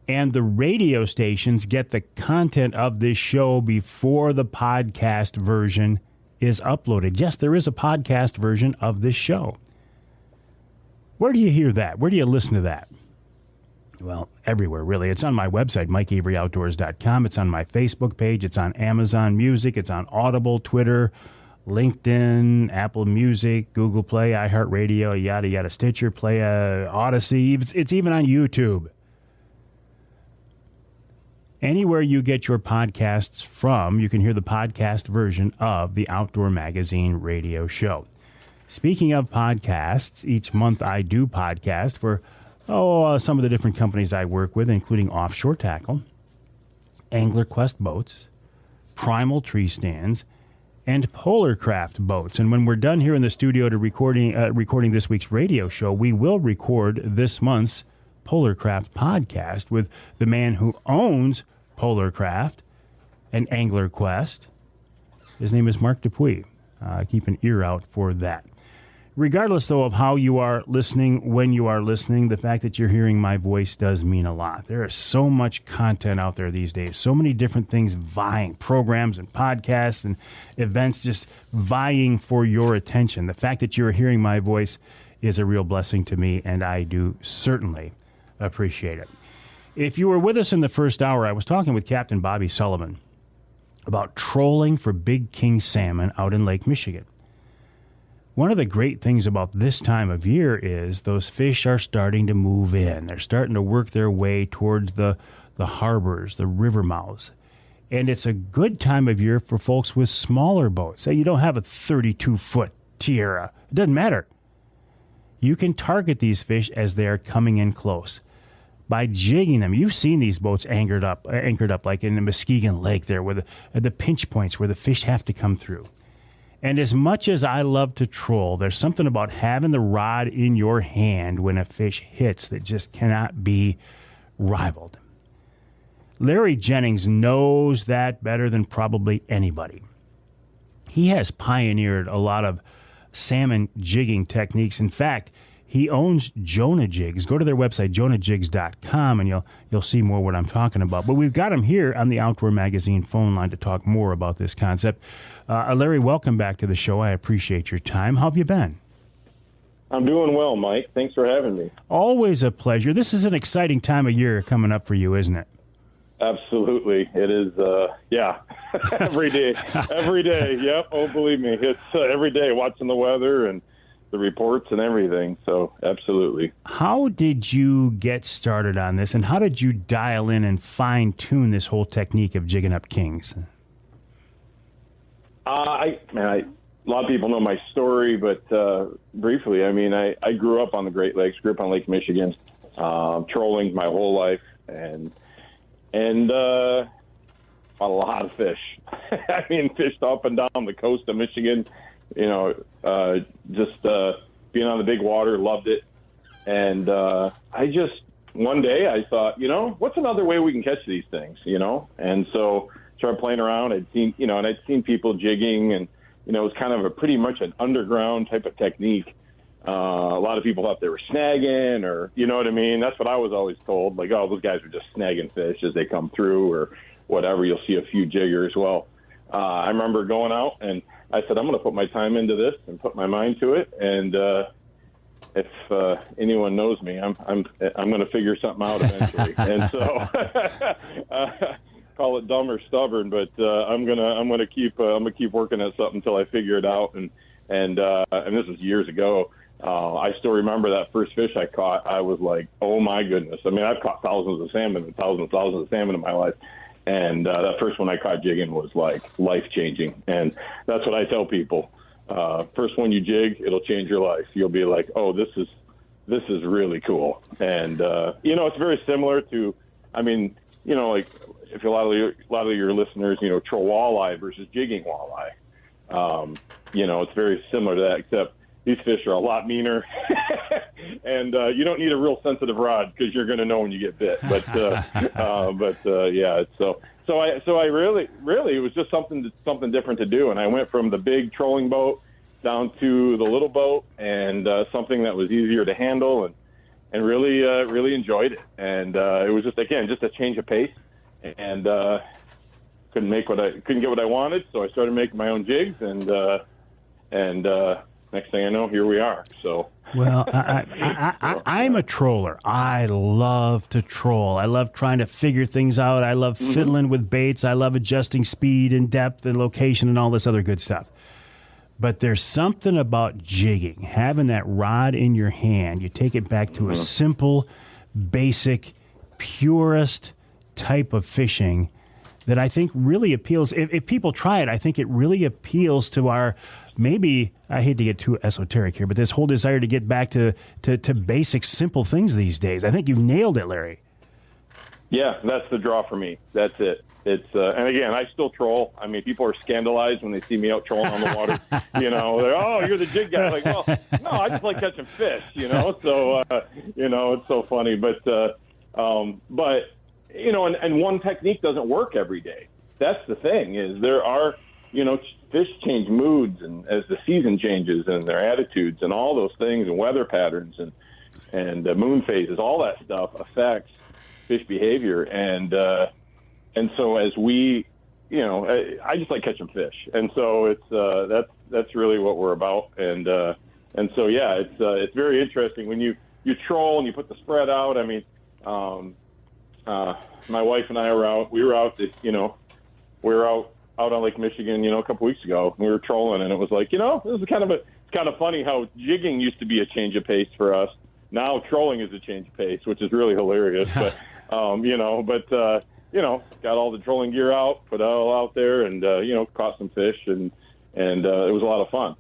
And the radio stations get the content of this show before the podcast version is uploaded. Yes, there is a podcast version of this show. Where do you hear that? Where do you listen to that? Well, everywhere, really. It's on my website, MikeAveryOutdoors.com. It's on my Facebook page. It's on Amazon Music. It's on Audible, Twitter, LinkedIn, Apple Music, Google Play, iHeartRadio, yada, yada, Stitcher, Play, Odyssey. It's even on YouTube. Anywhere you get your podcasts from, you can hear the podcast version of the Outdoor Magazine radio show. Speaking of podcasts, each month I do podcast for some of the different companies I work with, including Offshore Tackle, Angler Quest Boats, Primal Treestands, and Polar Craft Boats. And when we're done here in the studio to recording this week's radio show, we will record this month's Polar Craft podcast with the man who owns Polar Craft and Angler Quest. His name is Mark Dupuis. Keep an ear out for that. Regardless, though, of how you are listening, when you are listening, the fact that you're hearing my voice does mean a lot. There is so much content out there these days, so many different things vying, programs and podcasts and events just vying for your attention. The fact that you're hearing my voice is a real blessing to me, and I do certainly appreciate it. If you were with us in the first hour, I was talking with Captain Bobby Sullivan about trolling for big king salmon out in Lake Michigan. One of the great things about this time of year is those fish are starting to move in. They're starting to work their way towards the harbors, the river mouths. And it's a good time of year for folks with smaller boats. So you don't have a 32-foot Tierra. It doesn't matter. You can target these fish as they are coming in close by jigging them. You've seen these boats anchored up like in the Muskegon Lake there, where the pinch points where the fish have to come through. And as much as I love to troll, there's something about having the rod in your hand when a fish hits that just cannot be rivaled. Larry Jennings knows that better than probably anybody. He has pioneered a lot of salmon jigging techniques. In fact, he owns Jonah Jigs. Go to their website, jonahjigs.com, and you'll see more what I'm talking about. But we've got him here on the Outdoor Magazine phone line to talk more about this concept. Larry, welcome back to the show. I appreciate your time. How have you been? I'm doing well, Mike. Thanks for having me. Always a pleasure. This is an exciting time of year coming up for you, isn't it? Absolutely. It is, every day. Every day, yep. Oh, believe me, it's every day watching the weather and the reports and everything, so absolutely. How did you get started on this, and how did you dial in and fine-tune this whole technique of jigging up kings? A lot of people know my story, but briefly, I grew up on the Great Lakes, grew up on Lake Michigan, trolling my whole life, and caught a lot of fish. Fished up and down the coast of Michigan, just being on the big water, loved it. And one day I thought, what's another way we can catch these things, And so started playing around. I'd seen people jigging, and, it was kind of pretty much an underground type of technique. A lot of people thought they were snagging, or, you know what I mean? That's what I was always told. Like, oh, those guys are just snagging fish as they come through or whatever. You'll see a few jiggers. Well, I remember going out and I said, I'm going to put my time into this and put my mind to it. And if anyone knows me, I'm going to figure something out eventually. And so call it dumb or stubborn, but I'm gonna keep working at something until I figure it out. And this was years ago. I still remember that first fish I caught. I was like, oh my goodness. I've caught thousands of salmon and thousands of salmon in my life. And that first one I caught jigging was like life-changing. And that's what I tell people. first one you jig, it'll change your life. You'll be like, oh, this is really cool. And it's very similar to, like if a lot of your listeners, troll walleye versus jigging walleye. It's very similar to that, except these fish are a lot meaner, and you don't need a real sensitive rod because you're going to know when you get bit. But yeah. So I really it was just something different to do, and I went from the big trolling boat down to the little boat, and something that was easier to handle, and really enjoyed it. And it was just a change of pace, and couldn't get what I wanted, so I started making my own jigs, and next thing I know, here we are. So, well, I'm a troller. I love to troll. I love trying to figure things out. I love fiddling with baits. I love adjusting speed and depth and location and all this other good stuff. But there's something about jigging, having that rod in your hand. You take it back to a simple, basic, purest type of fishing that I think really appeals. If people try it, I think it really appeals to our, maybe, I hate to get too esoteric here, but this whole desire to get back to basic, simple things these days. I think you've nailed it, Larry. Yeah, that's the draw for me. That's it. It's and again, I still troll. I mean, people are scandalized when they see me out trolling on the water. They're, oh, you're the jig guy. Like, well, no, I just like catching fish. So it's so funny. But and one technique doesn't work every day. That's the thing. Is there are fish change moods, and as the season changes, and their attitudes, and all those things, and weather patterns, and moon phases, all that stuff affects fish behavior. And so as we, I just like catching fish, and so it's that's really what we're about. And so yeah, it's very interesting when you troll and you put the spread out. I mean, my wife and I were out. We were out. Out on Lake Michigan, a couple weeks ago. We were trolling, and it was like, this is it's kind of funny how jigging used to be a change of pace for us. Now trolling is a change of pace, which is really hilarious. But got all the trolling gear out, put it all out there, and caught some fish, and it was a lot of fun,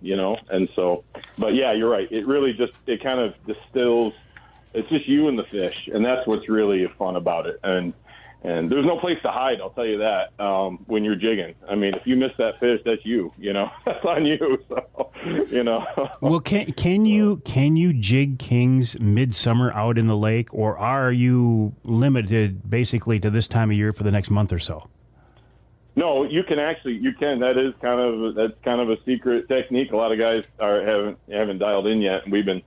And so, but yeah, you're right. It really it kind of distills. It's just you and the fish, and that's what's really fun about it. And there's no place to hide, I'll tell you that, when you're jigging. I mean, if you miss that fish, that's you, that's on you. So, Well, can you jig kings midsummer out in the lake, or are you limited basically to this time of year for the next month or so? No, you can. That's kind of a secret technique. A lot of guys haven't dialed in yet, and we've been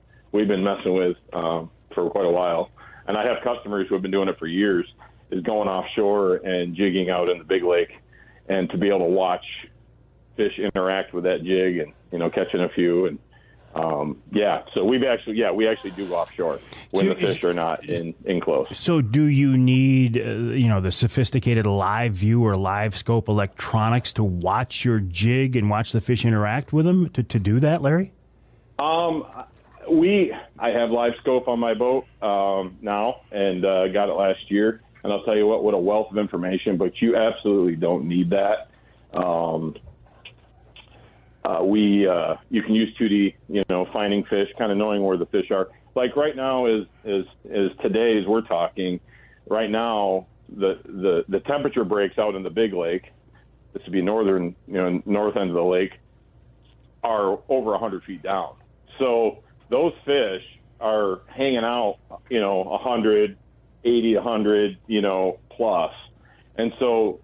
messing with for quite a while. And I have customers who have been doing it for years. Is going offshore and jigging out in the big lake, and to be able to watch fish interact with that jig, and catching a few, and so we actually do offshore when the fish are not in close. So do you need the sophisticated live view or live scope electronics to watch your jig and watch the fish interact with them to do that, Larry? I have live scope on my boat now, and got it last year. And I'll tell you what a wealth of information, but you absolutely don't need that. You can use 2D, finding fish, kind of knowing where the fish are. Like right now is today as we're talking, right now the temperature breaks out in the big lake. This would be north end of the lake, are over 100 feet down. So those fish are hanging out, 100, 80, 100, plus. And so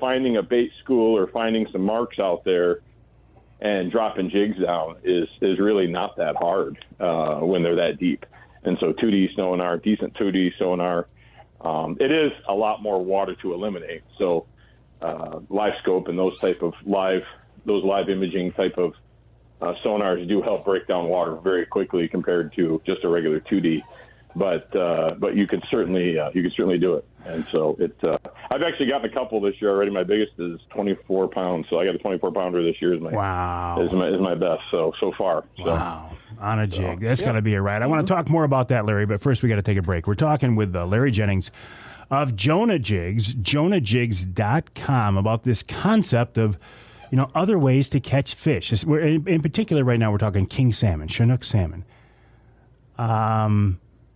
finding a bait school or finding some marks out there and dropping jigs down is really not that hard when they're that deep. And so 2D sonar, decent 2D sonar, it is a lot more water to eliminate. So live scope and those live imaging type of sonars do help break down water very quickly compared to just a regular 2D. But you can certainly do it, and so I've actually gotten a couple this year already. My biggest is 24 pounds, so I got a 24 pounder this year. Is my best so far. So. Wow, on a jig, that's got to be a ride. I want to talk more about that, Larry, but first we got to take a break. We're talking with Larry Jennings of Jonah Jigs, JonahJigs.com, about this concept of other ways to catch fish. In particular, right now, we're talking king salmon, Chinook salmon.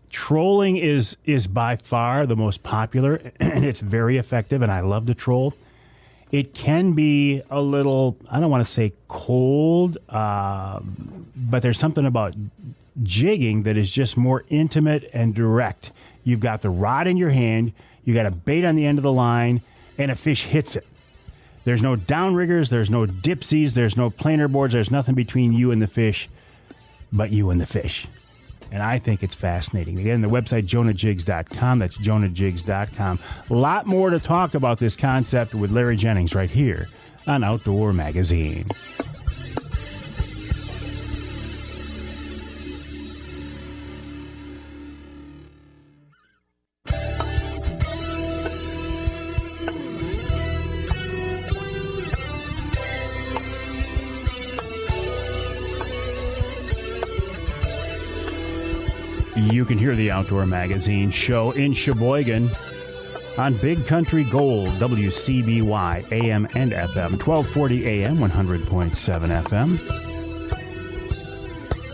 Trolling is by far the most popular, and it's very effective, and I love to troll. It can be a little, I don't want to say cold, but there's something about jigging that is just more intimate and direct. You've got the rod in your hand, you got a bait on the end of the line, and a fish hits it. There's no downriggers, there's no dipsies, there's no planer boards, there's nothing between you and the fish but you and the fish. And I think it's fascinating. Again, the website, jonahjigs.com. That's jonahjigs.com. A lot more to talk about this concept with Larry Jennings right here on Outdoor Magazine. You can hear the Outdoor Magazine show in Sheboygan on Big Country Gold, WCBY, AM and FM, 1240 AM, 100.7 FM.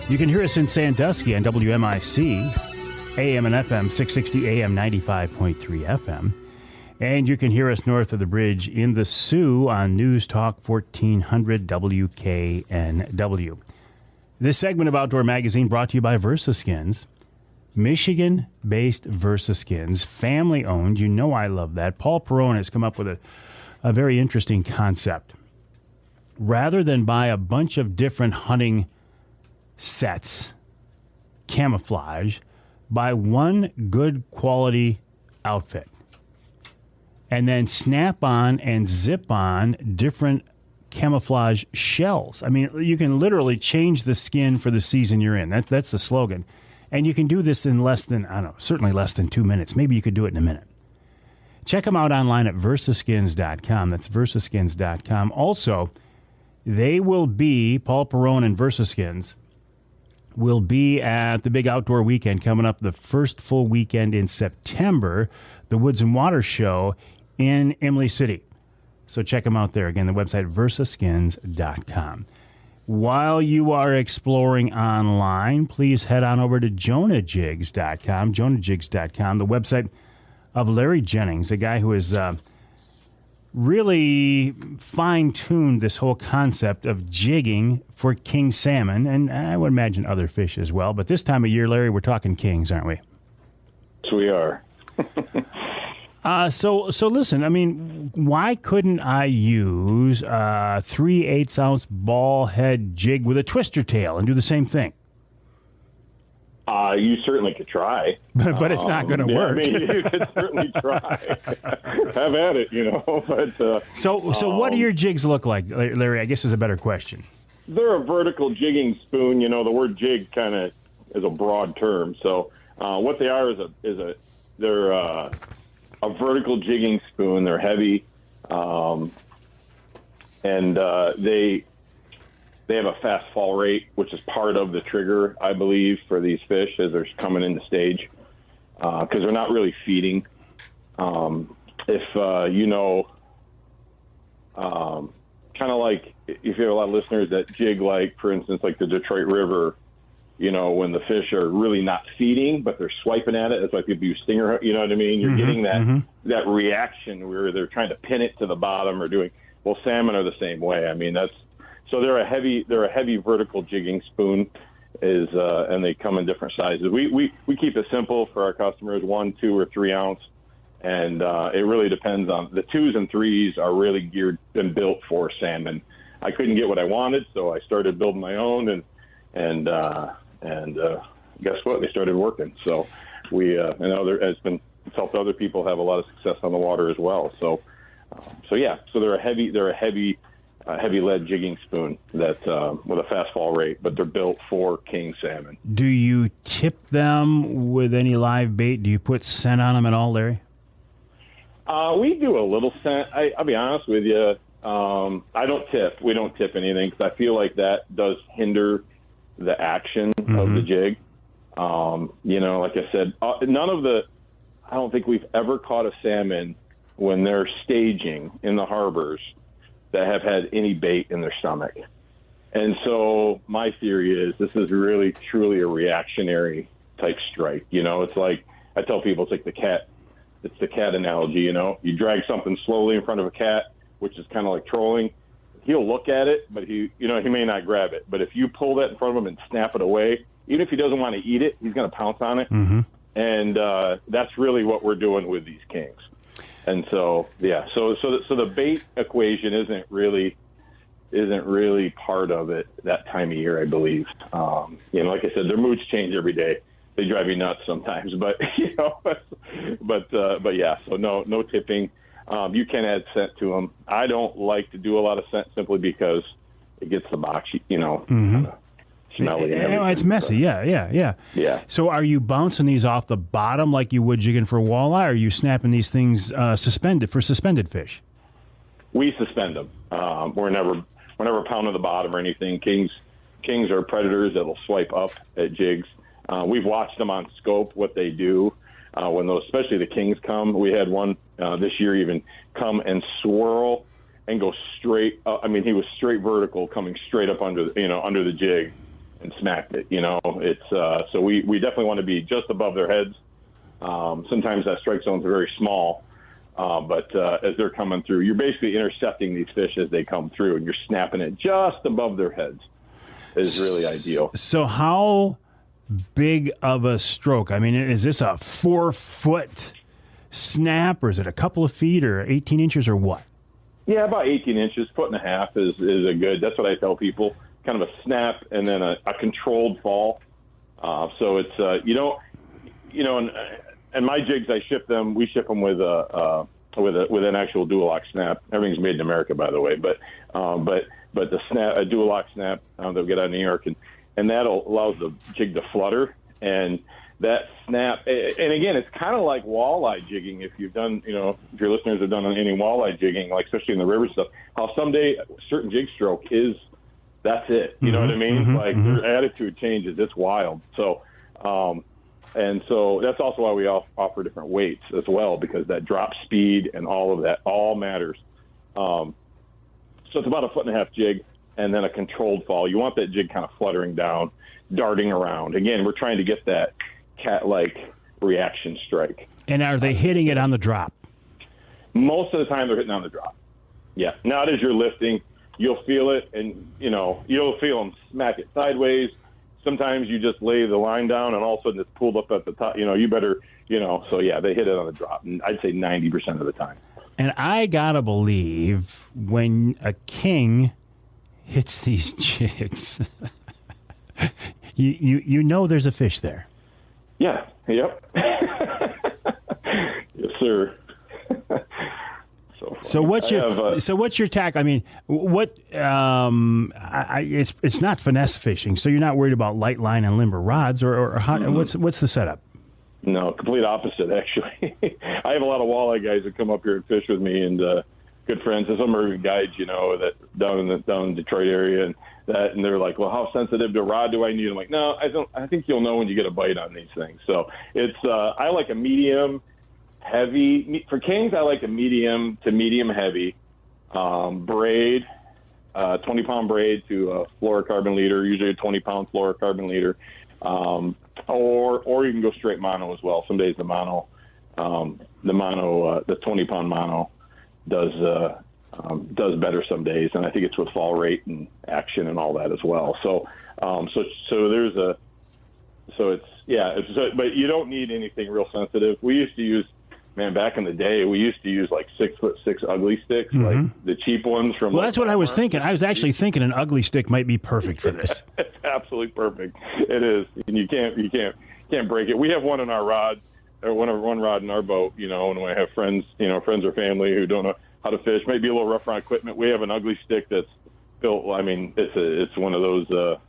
You can hear us in Sandusky on WMIC, AM and FM, 660 AM, 95.3 FM. And you can hear us north of the bridge in the Sioux on News Talk 1400 WKNW. This segment of Outdoor Magazine brought to you by VersaSkins. Michigan-based VersaSkins, family-owned. You know I love that. Paul Perrone has come up with a very interesting concept. Rather than buy a bunch of different hunting sets, camouflage, buy one good quality outfit. And then snap on and zip on different camouflage shells. I mean, you can literally change the skin for the season you're in. That's the slogan. And you can do this in less than, certainly less than 2 minutes. Maybe you could do it in a minute. Check them out online at versaskins.com. That's versaskins.com. Also, they will be, Paul Perrone and VersaSkins, will be at the big outdoor weekend coming up the first full weekend in September, the Woods and Water Show in Imlay City. So check them out there. Again, the website, versaskins.com. While you are exploring online, please head on over to jonahjigs.com, jonahjigs.com, the website of Larry Jennings, a guy who has really fine-tuned this whole concept of jigging for king salmon, and I would imagine other fish as well. But this time of year, Larry, we're talking kings, aren't we? Yes, we are. So listen, I mean, why couldn't I use a 3/8-ounce ball head jig with a twister tail and do the same thing? You certainly could try. But it's not going to work. I mean, you could certainly try. Have at it, But So what do your jigs look like, Larry? I guess is a better question. They're a vertical jigging spoon. The word jig kind of is a broad term. So what they are they're a vertical jigging spoon. They're heavy, and they have a fast fall rate, which is part of the trigger, I believe, for these fish as they're coming into stage, because they're not really feeding. If kind of like if you have a lot of listeners that jig, like, for instance, like the Detroit River, when the fish are really not feeding, but they're swiping at it. That's why people use stinger hook. You know what I mean? You're getting that reaction where they're trying to pin it to the bottom or doing. Well, salmon are the same way. I mean, so they're a heavy vertical jigging spoon, and they come in different sizes. We keep it simple for our customers, 1, 2, or 3 ounce, and it really depends on the 2s and 3s are really geared and built for salmon. I couldn't get what I wanted, so I started building my own, and guess what? They started working. So it's helped other people have a lot of success on the water as well. So they're a heavy lead jigging spoon that with a fast fall rate, but they're built for king salmon. Do you tip them with any live bait? Do you put scent on them at all, Larry? We do a little scent. I'll be honest with you. I don't tip. We don't tip anything because I feel like that does hinder the action of the jig. Like I said, I don't think we've ever caught a salmon when they're staging in the harbors that have had any bait in their stomach. And so my theory is this is really, truly a reactionary type strike. It's like, I tell people it's like it's the cat analogy, You drag something slowly in front of a cat, which is kind of like trolling. He'll look at it, but he may not grab it. But if you pull that in front of him and snap it away, even if he doesn't want to eat it, he's going to pounce on it. Mm-hmm. And that's really what we're doing with these kings. And so, yeah, so the bait equation isn't really part of it that time of year, I believe. Like I said, their moods change every day. They drive you nuts sometimes, but yeah. So no tipping. You can add scent to them. I don't like to do a lot of scent simply because it gets the box, Mm-hmm. Smelly. It's messy. Yeah. So are you bouncing these off the bottom like you would jigging for walleye, or are you snapping these things suspended fish? We suspend them. We're never pounding the bottom or anything. Kings are predators that'll swipe up at jigs. We've watched them on scope, what they do when those, especially the kings come. We had one this year even come and swirl and go straight. He was straight vertical, coming straight up under the jig and smacked it. It's so we definitely want to be just above their heads. Sometimes that strike zone's very small. But as they're coming through, you're basically intercepting these fish as they come through, and you're snapping it just above their heads. Is really ideal. So how big of a stroke? Is this a 4-foot snap, or is it a couple of feet, or 18 inches, or what? Yeah, about 18 inches, 1.5 is a good. That's what I tell people. Kind of a snap and then a controlled fall. So it's and my jigs, we ship them with an actual dual lock snap. Everything's made in America, by the way, but the snap, a dual lock snap they'll get out of New York, and that allows the jig to flutter, and that snap. And again, it's kind of like walleye jigging. If you've done, if your listeners have done any walleye jigging, like especially in the river stuff, how someday a certain jig stroke is. That's it. You know what I mean? Mm-hmm, like their attitude changes. It's wild. So, and so that's also why we offer different weights as well, because that drop speed and all of that all matters. So it's about a 1.5 jig and then a controlled fall. You want that jig kind of fluttering down, darting around. Again, we're trying to get that cat-like reaction strike. And are they hitting it on the drop? Most of the time they're hitting on the drop. Yeah. Not as you're lifting. You'll feel it, and, you'll feel them smack it sideways. Sometimes you just lay the line down, and all of a sudden it's pulled up at the top. You better, so, yeah, they hit it on the drop, and I'd say 90% of the time. And I got to believe when a king hits these jigs, you know there's a fish there. Yeah, yep. Yes, sir. So what's your tack? It's not finesse fishing, so you're not worried about light line and limber rods, or how, what's the setup? No, complete opposite, actually. I have a lot of walleye guys that come up here and fish with me, and good friends. Some are guides, that down in the Detroit area, and they're like, well, how sensitive to rod do I need? I'm like, no, I don't. I think you'll know when you get a bite on these things. So it's I like a medium heavy. For kings, I like a medium to medium heavy braid, 20-pound braid to a fluorocarbon leader, usually a 20-pound fluorocarbon leader, or you can go straight mono as well. Some days the 20-pound mono does better some days, and I think it's with fall rate and action and all that as well. So but you don't need anything real sensitive. We used to use. Man, back in the day, we used to use like 6'6" ugly sticks, like the cheap ones from. Well, that's what I was thinking. I was actually thinking an ugly stick might be perfect for this. It's absolutely perfect. It is, and you can't break it. We have one in our rod, or one rod in our boat. And when I have friends, friends or family who don't know how to fish, maybe a little rough on equipment. We have an ugly stick that's built. It's one of those the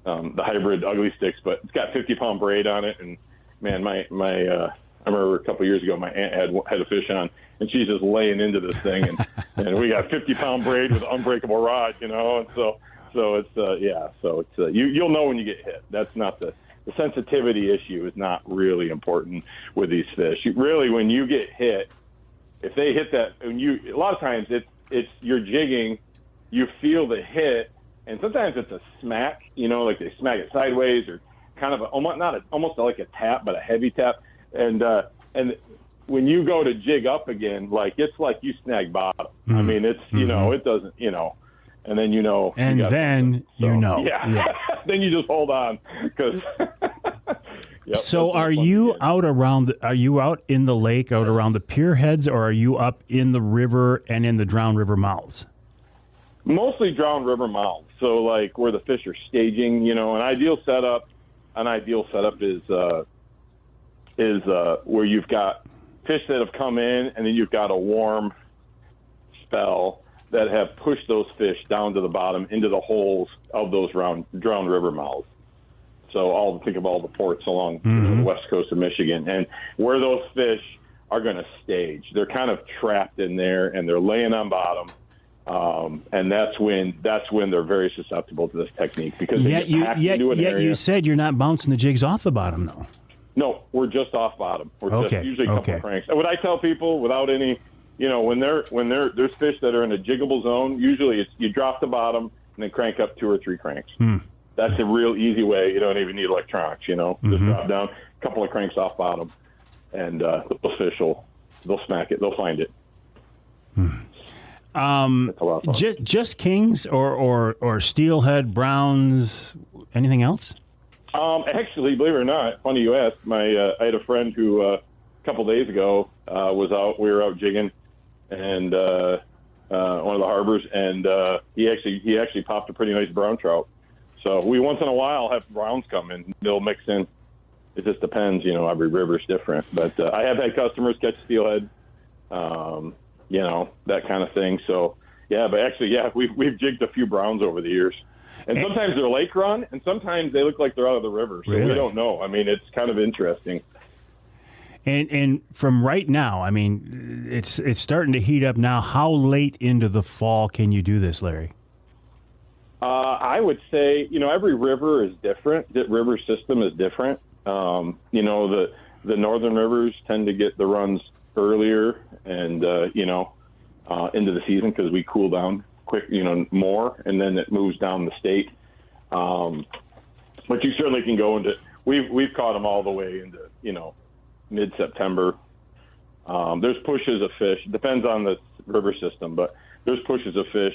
hybrid ugly sticks, but it's got 50-pound braid on it, and man, my I remember a couple of years ago, my aunt had a fish on, and she's just laying into this thing, and we got 50-pound braid with unbreakable rod, and so it's you'll know when you get hit. That's not the sensitivity issue is not really important with these fish. When you get hit, if they hit that, a lot of times you're jigging, you feel the hit, and sometimes it's a smack, like they smack it sideways or kind of almost like a tap, but a heavy tap. And when you go to jig up again, like it's like you snag bottom. Mm-hmm. I mean, it's it doesn't, and then and then yeah. Then you just hold on because. Yep, so are you out in the lake, out around the pier heads, or are you up in the river and in the drowned river mouths? Mostly drowned river mouths. So like where the fish are staging, an ideal setup is where you've got fish that have come in and then you've got a warm spell that have pushed those fish down to the bottom into the holes of those drowned river mouths. So think of all the ports along the west coast of Michigan, and where those fish are going to stage. They're kind of trapped in there, and they're laying on bottom, and that's when they're very susceptible to this technique because they get packed into an area. You said you're not bouncing the jigs off the bottom, though. No, we're just off bottom. We're just usually a couple of cranks. And what I tell people, without any, when there's fish that are in a jiggable zone, usually it's you drop the bottom and then crank up 2 or 3 cranks. That's a real easy way. You don't even need electronics, just drop down a couple of cranks off bottom, and those fish they'll smack it. They'll find it. Just kings or steelhead, browns, anything else? Actually, believe it or not, funny you asked. I had a friend who a couple days ago was out. We were out jigging, and one of the harbors, and he actually popped a pretty nice brown trout. So we once in a while have browns come in. They'll mix in. It just depends, every river's different. But I have had customers catch steelhead, that kind of thing. So, but actually, we've jigged a few browns over the years. And sometimes they're lake run, and sometimes they look like they're out of the river. So really? We don't know. I mean, it's kind of interesting. And from right now, I mean, it's starting to heat up now. How late into the fall can you do this, Larry? I would say, every river is different. The river system is different. The northern rivers tend to get the runs earlier and, into the season because we cool down quick, more, and then it moves down the state. But you certainly can go into, we've caught them all the way into, mid-September. There's pushes of fish. It depends on the river system, but there's pushes of fish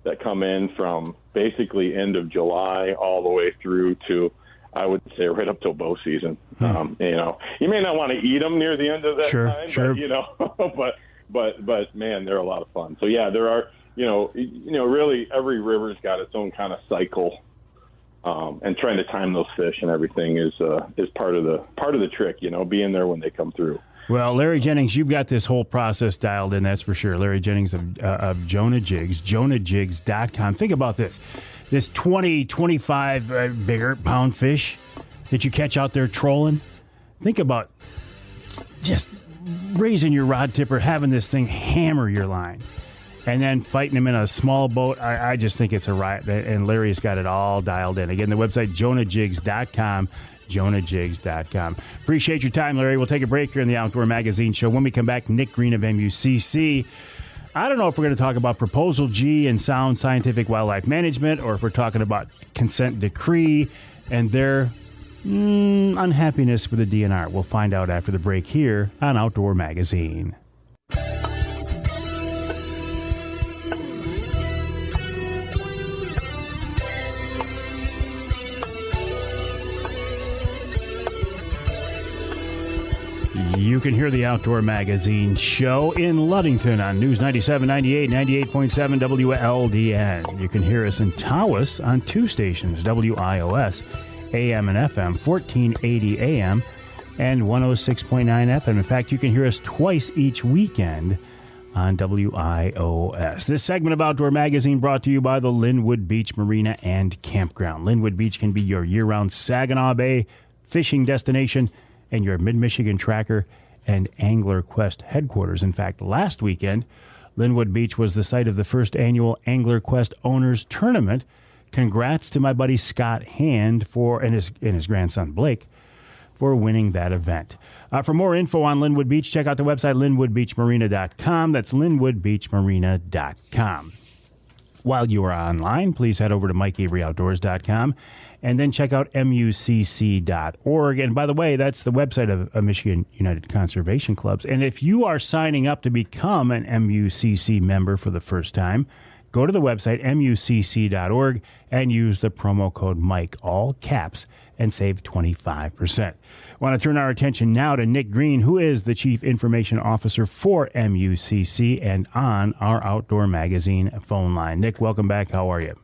that come in from basically end of July all the way through to, I would say, right up till bow season. You may not want to eat them near the end of that time, but man, they're a lot of fun. So yeah, there are, really every river's got its own kind of cycle, and trying to time those fish and everything is part of the trick, being there when they come through. Well, Larry Jennings, you've got this whole process dialed in, that's for sure. Larry Jennings of Jonah Jigs, jonahjigs.com. Think about this 20, 25 bigger pound fish that you catch out there trolling. Think about just raising your rod tipper, having this thing hammer your line, and then fighting them in a small boat. I just think it's a riot, and Larry's got it all dialed in. Again, the website, jonahjigs.com. jonahjigs.com. Appreciate your time, Larry. We'll take a break here in the Outdoor Magazine Show. When we come back, Nick Green of MUCC. I don't know if we're going to talk about Proposal G and sound scientific wildlife management, or if we're talking about consent decree and their unhappiness with the DNR. We'll find out after the break here on Outdoor Magazine. You can hear the Outdoor Magazine Show in Ludington on News 97.98, 98.7 WLDN. You can hear us in Tawas on 2 stations, WIOS, AM and FM, 1480 AM and 106.9 FM. In fact, you can hear us twice each weekend on WIOS. This segment of Outdoor Magazine brought to you by the Linwood Beach Marina and Campground. Linwood Beach can be your year-round Saginaw Bay fishing destination and your Mid-Michigan Tracker and Angler Quest headquarters. In fact, last weekend, Linwood Beach was the site of the first annual Angler Quest Owners Tournament. Congrats to my buddy Scott Hand and his grandson Blake for winning that event. For more info on Linwood Beach, check out the website linwoodbeachmarina.com. That's linwoodbeachmarina.com. While you are online, please head over to MikeAveryOutdoors.com and then check out MUCC.org. And by the way, that's the website of Michigan United Conservation Clubs. And if you are signing up to become an MUCC member for the first time, go to the website, MUCC.org, and use the promo code Mike, all caps, and save 25%. I want to turn our attention now to Nick Green, who is the Chief Information Officer for MUCC and on our Outdoor Magazine phone line. Nick, welcome back. How are you?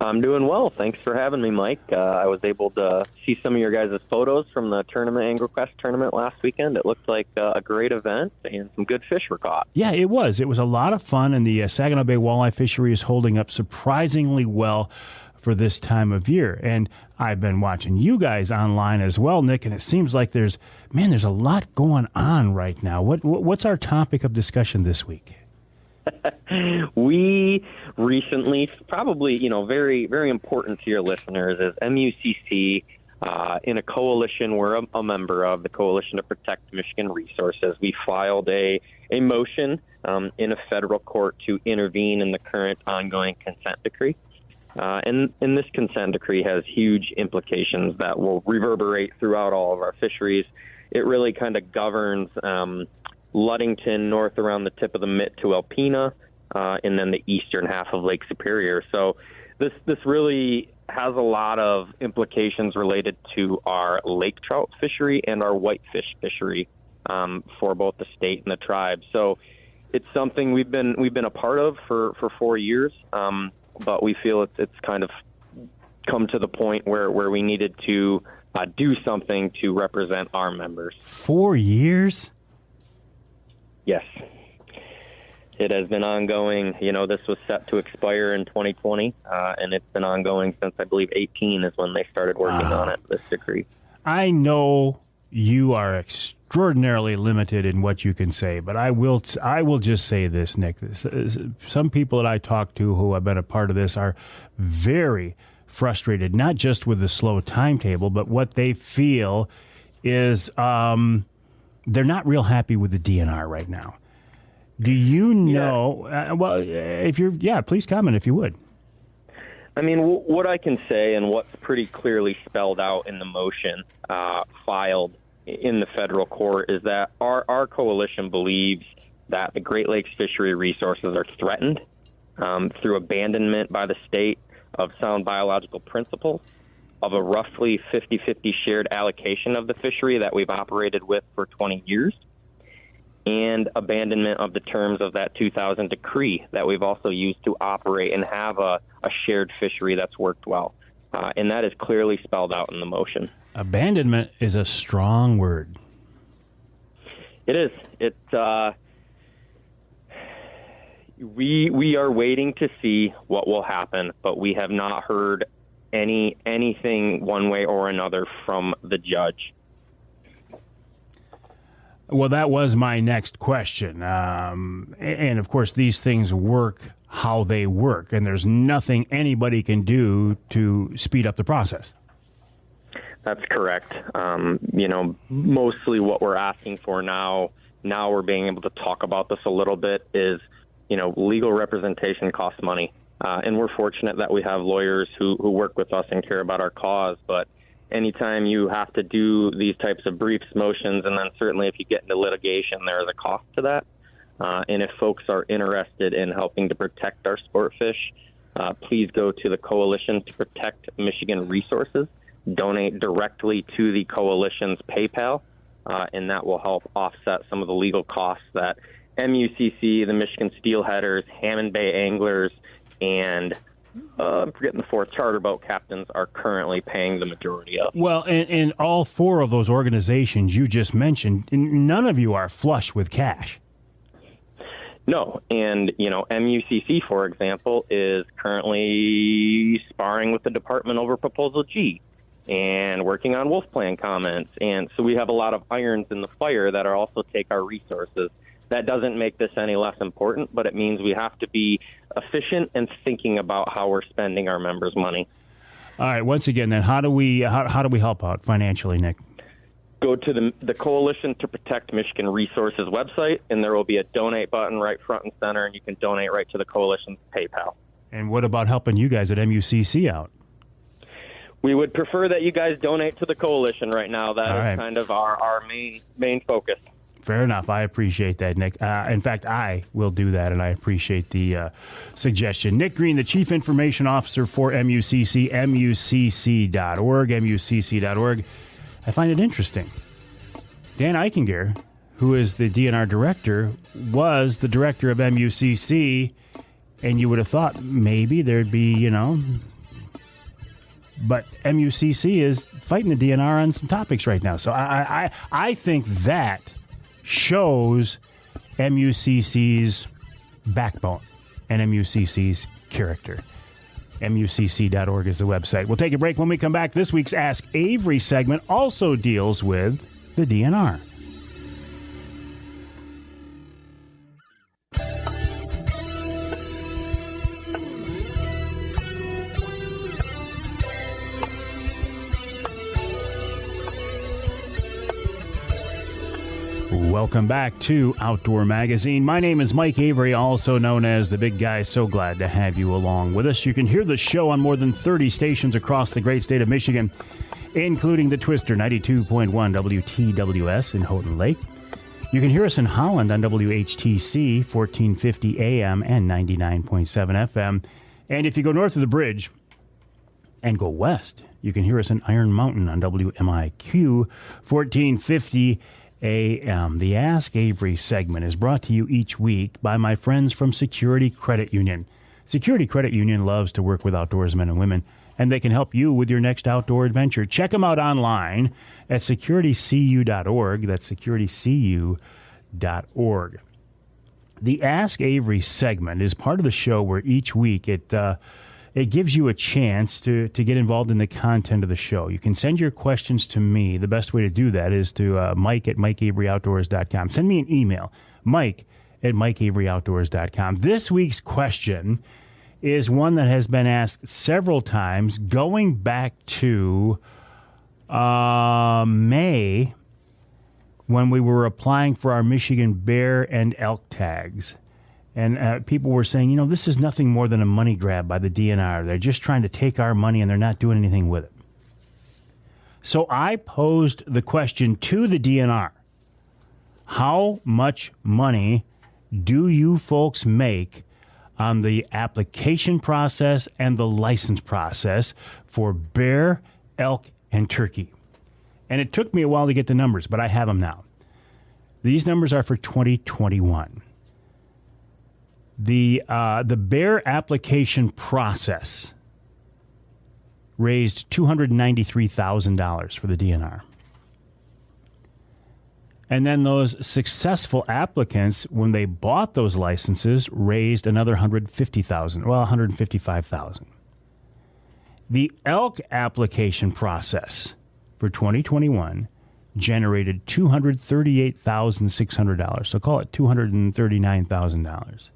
I'm doing well. Thanks for having me, Mike. I was able to see some of your guys' photos from the tournament, AnglerQuest tournament last weekend. It looked like a great event, and some good fish were caught. Yeah, it was. It was a lot of fun, and the Saginaw Bay walleye fishery is holding up surprisingly well for this time of year. And I've been watching you guys online as well, Nick, and it seems like there's a lot going on right now. What's our topic of discussion this week? We recently, probably, very, very important to your listeners, is MUCC in a coalition we're a member of, the Coalition to Protect Michigan Resources. We filed a motion in a federal court to intervene in the current ongoing consent decree. And this consent decree has huge implications that will reverberate throughout all of our fisheries. It really kind of governs Ludington north around the tip of the mitt to Alpena, and then the eastern half of Lake Superior. So this really has a lot of implications related to our lake trout fishery and our whitefish fishery for both the state and the tribe. So it's something we've been a part of for 4 years, but we feel it's kind of come to the point where we needed to do something to represent our members. 4 years? Yes. It has been ongoing. This was set to expire in 2020, and it's been ongoing since, I believe, 18 is when they started working on it, this decree. I know you are extraordinarily limited in what you can say, but I will just say this, Nick. Some people that I talk to who have been a part of this are very frustrated, not just with the slow timetable, but what they feel is they're not real happy with the DNR right now. Do you know? Please comment if you would. I mean, what I can say, and what's pretty clearly spelled out in the motion filed in the federal court, is that our coalition believes that the Great Lakes fishery resources are threatened through abandonment by the state of sound biological principles, of a roughly 50-50 shared allocation of the fishery that we've operated with for 20 years, and abandonment of the terms of that 2000 decree that we've also used to operate and have a shared fishery that's worked well. And that is clearly spelled out in the motion. Abandonment is a strong word. It is. We are waiting to see what will happen, but we have not heard anything one way or another from the judge. Well, that was my next question. And of course, these things work how they work, and there's nothing anybody can do to speed up the process. That's correct. Mostly what we're asking for now we're being able to talk about this a little bit is, legal representation costs money. And we're fortunate that we have lawyers who work with us and care about our cause. But anytime you have to do these types of briefs, motions, and then certainly if you get into litigation, there is a cost to that. And if folks are interested in helping to protect our sport fish, please go to the Coalition to Protect Michigan Resources. Donate directly to the coalition's PayPal, and that will help offset some of the legal costs that MUCC, the Michigan Steelheaders, Hammond Bay Anglers, and I'm forgetting the fourth, charter boat captains are currently paying the majority of. Well, and all four of those organizations you just mentioned, none of you are flush with cash. No, and, MUCC, for example, is currently sparring with the department over Proposal G and working on Wolf Plan comments. And so we have a lot of irons in the fire that are also take our resources. That doesn't make this any less important, but it means we have to be efficient and thinking about how we're spending our members' money. All right. Once again, then, how do we help out financially, Nick? go to the Coalition to Protect Michigan Resources website, and there will be a donate button right front and center, and you can donate right to the Coalition's PayPal. And what about helping you guys at MUCC out? We would prefer that you guys donate to the Coalition right now. That is kind of our main focus. Fair enough. I appreciate that, Nick. In fact, I will do that, and I appreciate the suggestion. Nick Green, the Chief Information Officer for MUCC, MUCC.org, MUCC.org. I find it interesting. Dan Eichinger, who is the DNR director, was the director of MUCC, and you would have thought maybe there'd be, but MUCC is fighting the DNR on some topics right now. So I think that shows MUCC's backbone and MUCC's character. MUCC.org is the website. We'll take a break. When we come back, this week's Ask Avery segment also deals with the DNR. Welcome back to Outdoor Magazine. My name is Mike Avery, also known as the Big Guy. So glad to have you along with us. You can hear the show on more than 30 stations across the great state of Michigan, including the Twister 92.1 WTWS in Houghton Lake. You can hear us in Holland on WHTC 1450 AM and 99.7 FM. And if you go north of the bridge and go west, you can hear us in Iron Mountain on WMIQ 1450 AM. The Ask Avery segment is brought to you each week by my friends from Security Credit Union. Security Credit Union loves to work with outdoorsmen and women, and they can help you with your next outdoor adventure. Check them out online at securitycu.org. That's securitycu.org. The Ask Avery segment is part of the show where each week it gives you a chance to get involved in the content of the show. You can send your questions to me. The best way to do that is to Mike at MikeAveryOutdoors.com. Send me an email, Mike at MikeAveryOutdoors.com. This week's question is one that has been asked several times, going back to May when we were applying for our Michigan bear and elk tags. And people were saying, this is nothing more than a money grab by the DNR. They're just trying to take our money and they're not doing anything with it. So I posed the question to the DNR. How much money do you folks make on the application process and the license process for bear, elk, and turkey? And it took me a while to get the numbers, but I have them now. These numbers are for 2021. The bear application process raised $293,000 for the DNR. And then those successful applicants, when they bought those licenses, raised another $155,000. The elk application process for 2021 generated $238,600. So call it $239,000.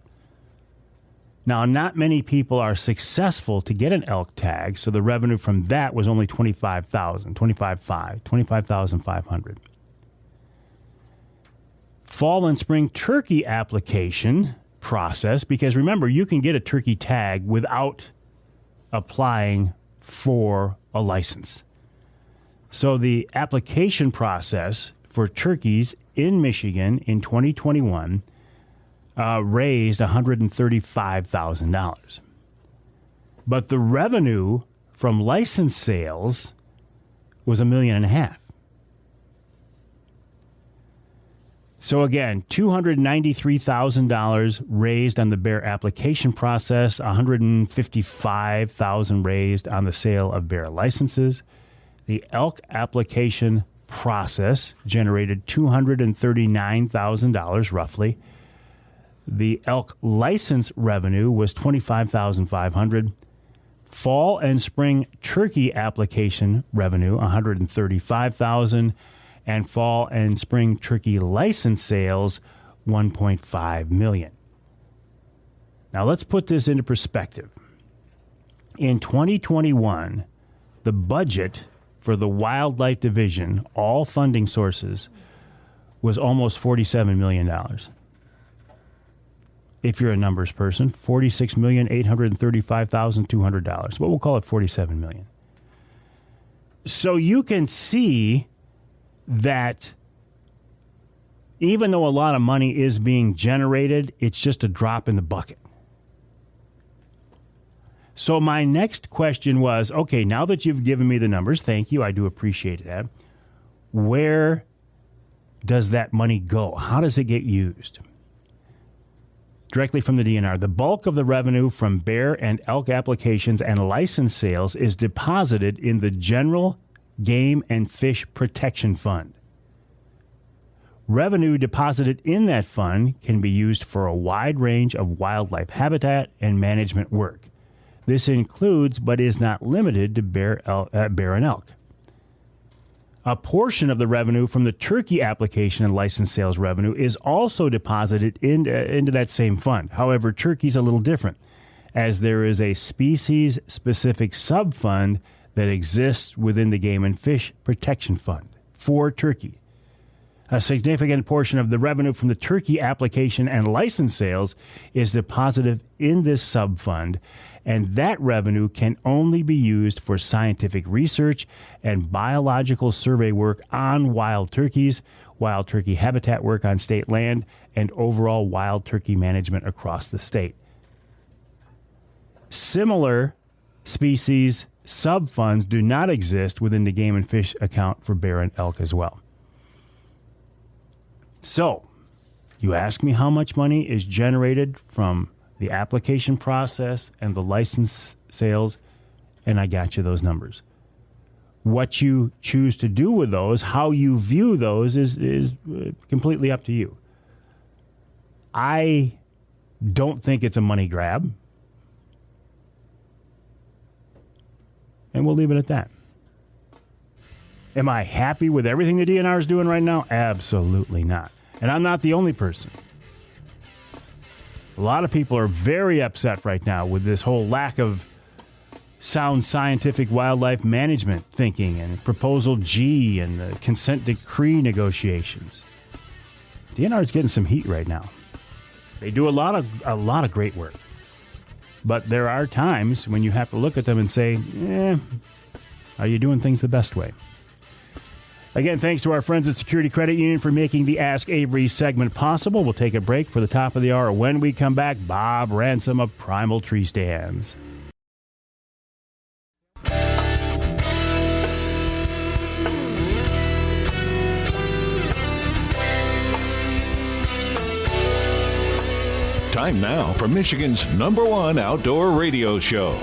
Now, not many people are successful to get an elk tag, so the revenue from that was only $25,500. Fall and spring turkey application process, because remember, you can get a turkey tag without applying for a license. So the application process for turkeys in Michigan in 2021 raised $135,000. But the revenue from license sales was $1.5 million. So again, $293,000 raised on the bear application process, $155,000 raised on the sale of bear licenses. The elk application process generated $239,000 roughly. The elk license revenue was $25,500. Fall and spring turkey application revenue $135,000, and fall and spring turkey license sales $1.5 million. Now let's put this into perspective. In 2021, the budget for the wildlife division, all funding sources, was almost $47 million. If you're a numbers person, $46,835,200. But we'll call it $47 million. So you can see that even though a lot of money is being generated, it's just a drop in the bucket. So my next question was, okay, now that you've given me the numbers, thank you, I do appreciate that. Where does that money go? How does it get used? Directly from the DNR, the bulk of the revenue from bear and elk applications and license sales is deposited in the General Game and Fish Protection Fund. Revenue deposited in that fund can be used for a wide range of wildlife habitat and management work. This includes, but is not limited to, bear and elk. A portion of the revenue from the turkey application and license sales revenue is also deposited into that same fund. However, turkey's a little different, as there is a species-specific sub-fund that exists within the Game and Fish Protection Fund for turkey. A significant portion of the revenue from the turkey application and license sales is deposited in this sub-fund, and that revenue can only be used for scientific research and biological survey work on wild turkeys, wild turkey habitat work on state land, and overall wild turkey management across the state. Similar species sub-funds do not exist within the Game and Fish account for bear and elk as well. So, you ask me how much money is generated from the application process and the license sales, and I got you those numbers. What you choose to do with those, how you view those, is completely up to you. I don't think it's a money grab, and we'll leave it at that. Am I happy with everything the DNR is doing right now? Absolutely not. And I'm not the only person. A lot of people are very upset right now with this whole lack of sound scientific wildlife management thinking and Proposal G and the consent decree negotiations. DNR is getting some heat right now. They do a lot of great work. But there are times when you have to look at them and say, are you doing things the best way? Again, thanks to our friends at Security Credit Union for making the Ask Avery segment possible. We'll take a break for the top of the hour. When we come back, Bob Ransom of Primal Treestands. Time now for Michigan's #1 outdoor radio show,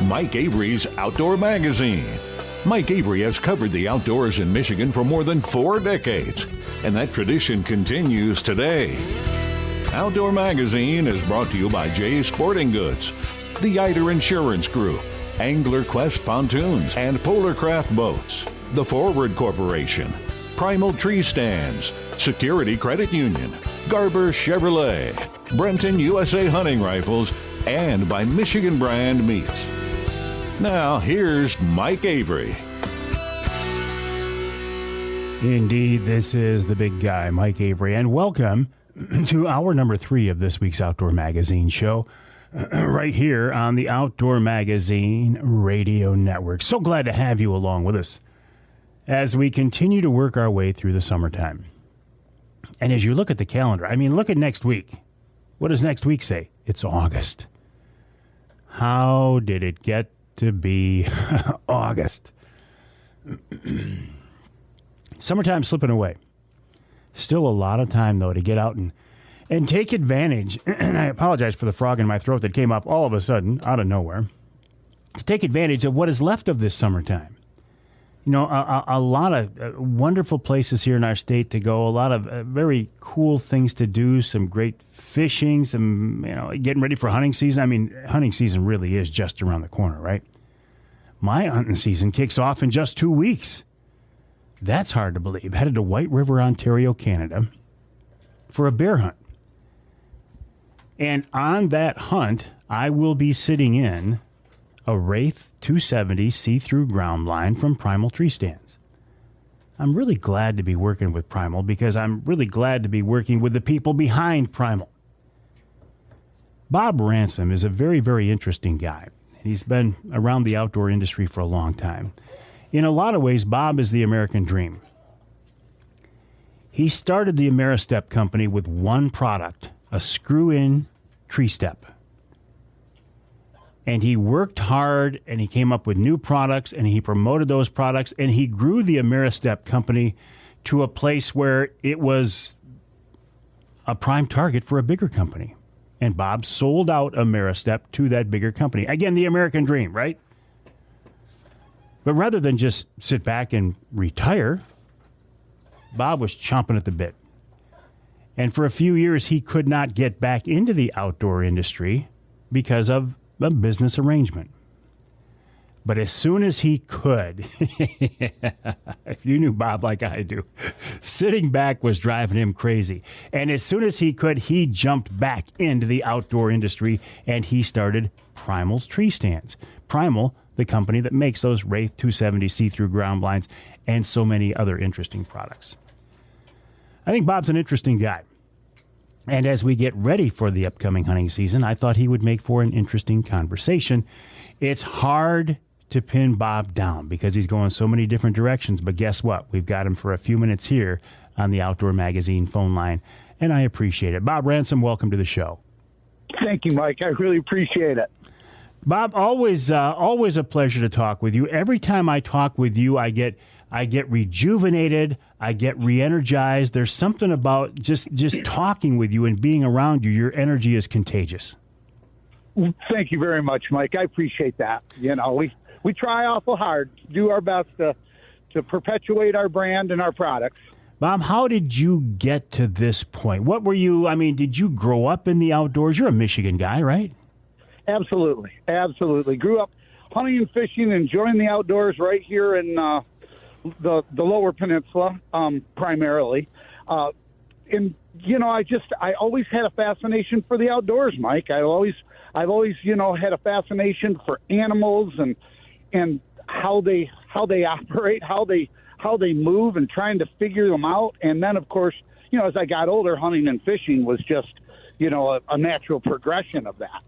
Mike Avery's Outdoor Magazine. Mike Avery has covered the outdoors in Michigan for more than 4 decades, and that tradition continues today. Outdoor Magazine is brought to you by Jay's Sporting Goods, the Eider Insurance Group, Angler Quest Pontoons and Polar Craft Boats, the Forward Corporation, Primal Treestands, Security Credit Union, Garber Chevrolet, Brenton USA Hunting Rifles, and by Michigan Brand Meats. Now, here's Mike Avery. Indeed, this is the big guy, Mike Avery, and welcome to hour number 3 of this week's Outdoor Magazine show, right here on the Outdoor Magazine Radio Network. So glad to have you along with us as we continue to work our way through the summertime. And as you look at the calendar, I mean, look at next week. What does next week say? It's August. How did it get to be August? Summertime slipping away. Still a lot of time, though, to get out and take advantage. And I apologize for the frog in my throat that came up all of a sudden, out of nowhere. To take advantage of what is left of this summertime. You know, a lot of wonderful places here in our state to go, a lot of very cool things to do, some great fishing, some, getting ready for hunting season. I mean, hunting season really is just around the corner, right? My hunting season kicks off in just 2 weeks. That's hard to believe. Headed to White River, Ontario, Canada for a bear hunt. And on that hunt, I will be sitting in a Wraith 270 see-through ground line from Primal Treestands. I'm really glad to be working with Primal because I'm really glad to be working with the people behind Primal. Bob Ransom is a very, very interesting guy. He's been around the outdoor industry for a long time. In a lot of ways, Bob is the American dream. He started the Ameristep company with one product, a screw-in tree step. And he worked hard, and he came up with new products, and he promoted those products, and he grew the Ameristep company to a place where it was a prime target for a bigger company. And Bob sold out Ameristep to that bigger company. Again, the American dream, right? But rather than just sit back and retire, Bob was chomping at the bit. And for a few years, he could not get back into the outdoor industry because of a business arrangement. But as soon as he could, if you knew Bob like I do, sitting back was driving him crazy. And as soon as he could, he jumped back into the outdoor industry and he started Primal's Treestands. Primal, the company that makes those Wraith 270 see-through ground blinds and so many other interesting products. I think Bob's an interesting guy. And as we get ready for the upcoming hunting season, I thought he would make for an interesting conversation. It's hard to pin Bob down because he's going so many different directions. But guess what? We've got him for a few minutes here on the Outdoor Magazine phone line, and I appreciate it. Bob Ransom, welcome to the show. Thank you, Mike. I really appreciate it. Bob, always a pleasure to talk with you. Every time I talk with you, I get rejuvenated. I get re-energized. There's something about just talking with you and being around you. Your energy is contagious. Thank you very much, Mike. I appreciate that. You know, we try awful hard, do our best to perpetuate our brand and our products. Bob, how did you get to this point? What were you, did you grow up in the outdoors? You're a Michigan guy, right? Absolutely. Absolutely. Grew up hunting and fishing, enjoying the outdoors right here in the Lower Peninsula, primarily. And, you know, I always had a fascination for the outdoors, Mike. I've always, you know, had a fascination for animals and how they operate, how they move, and trying to figure them out. And then, of course, you know, as I got older, hunting and fishing was just, you know, a natural progression of that.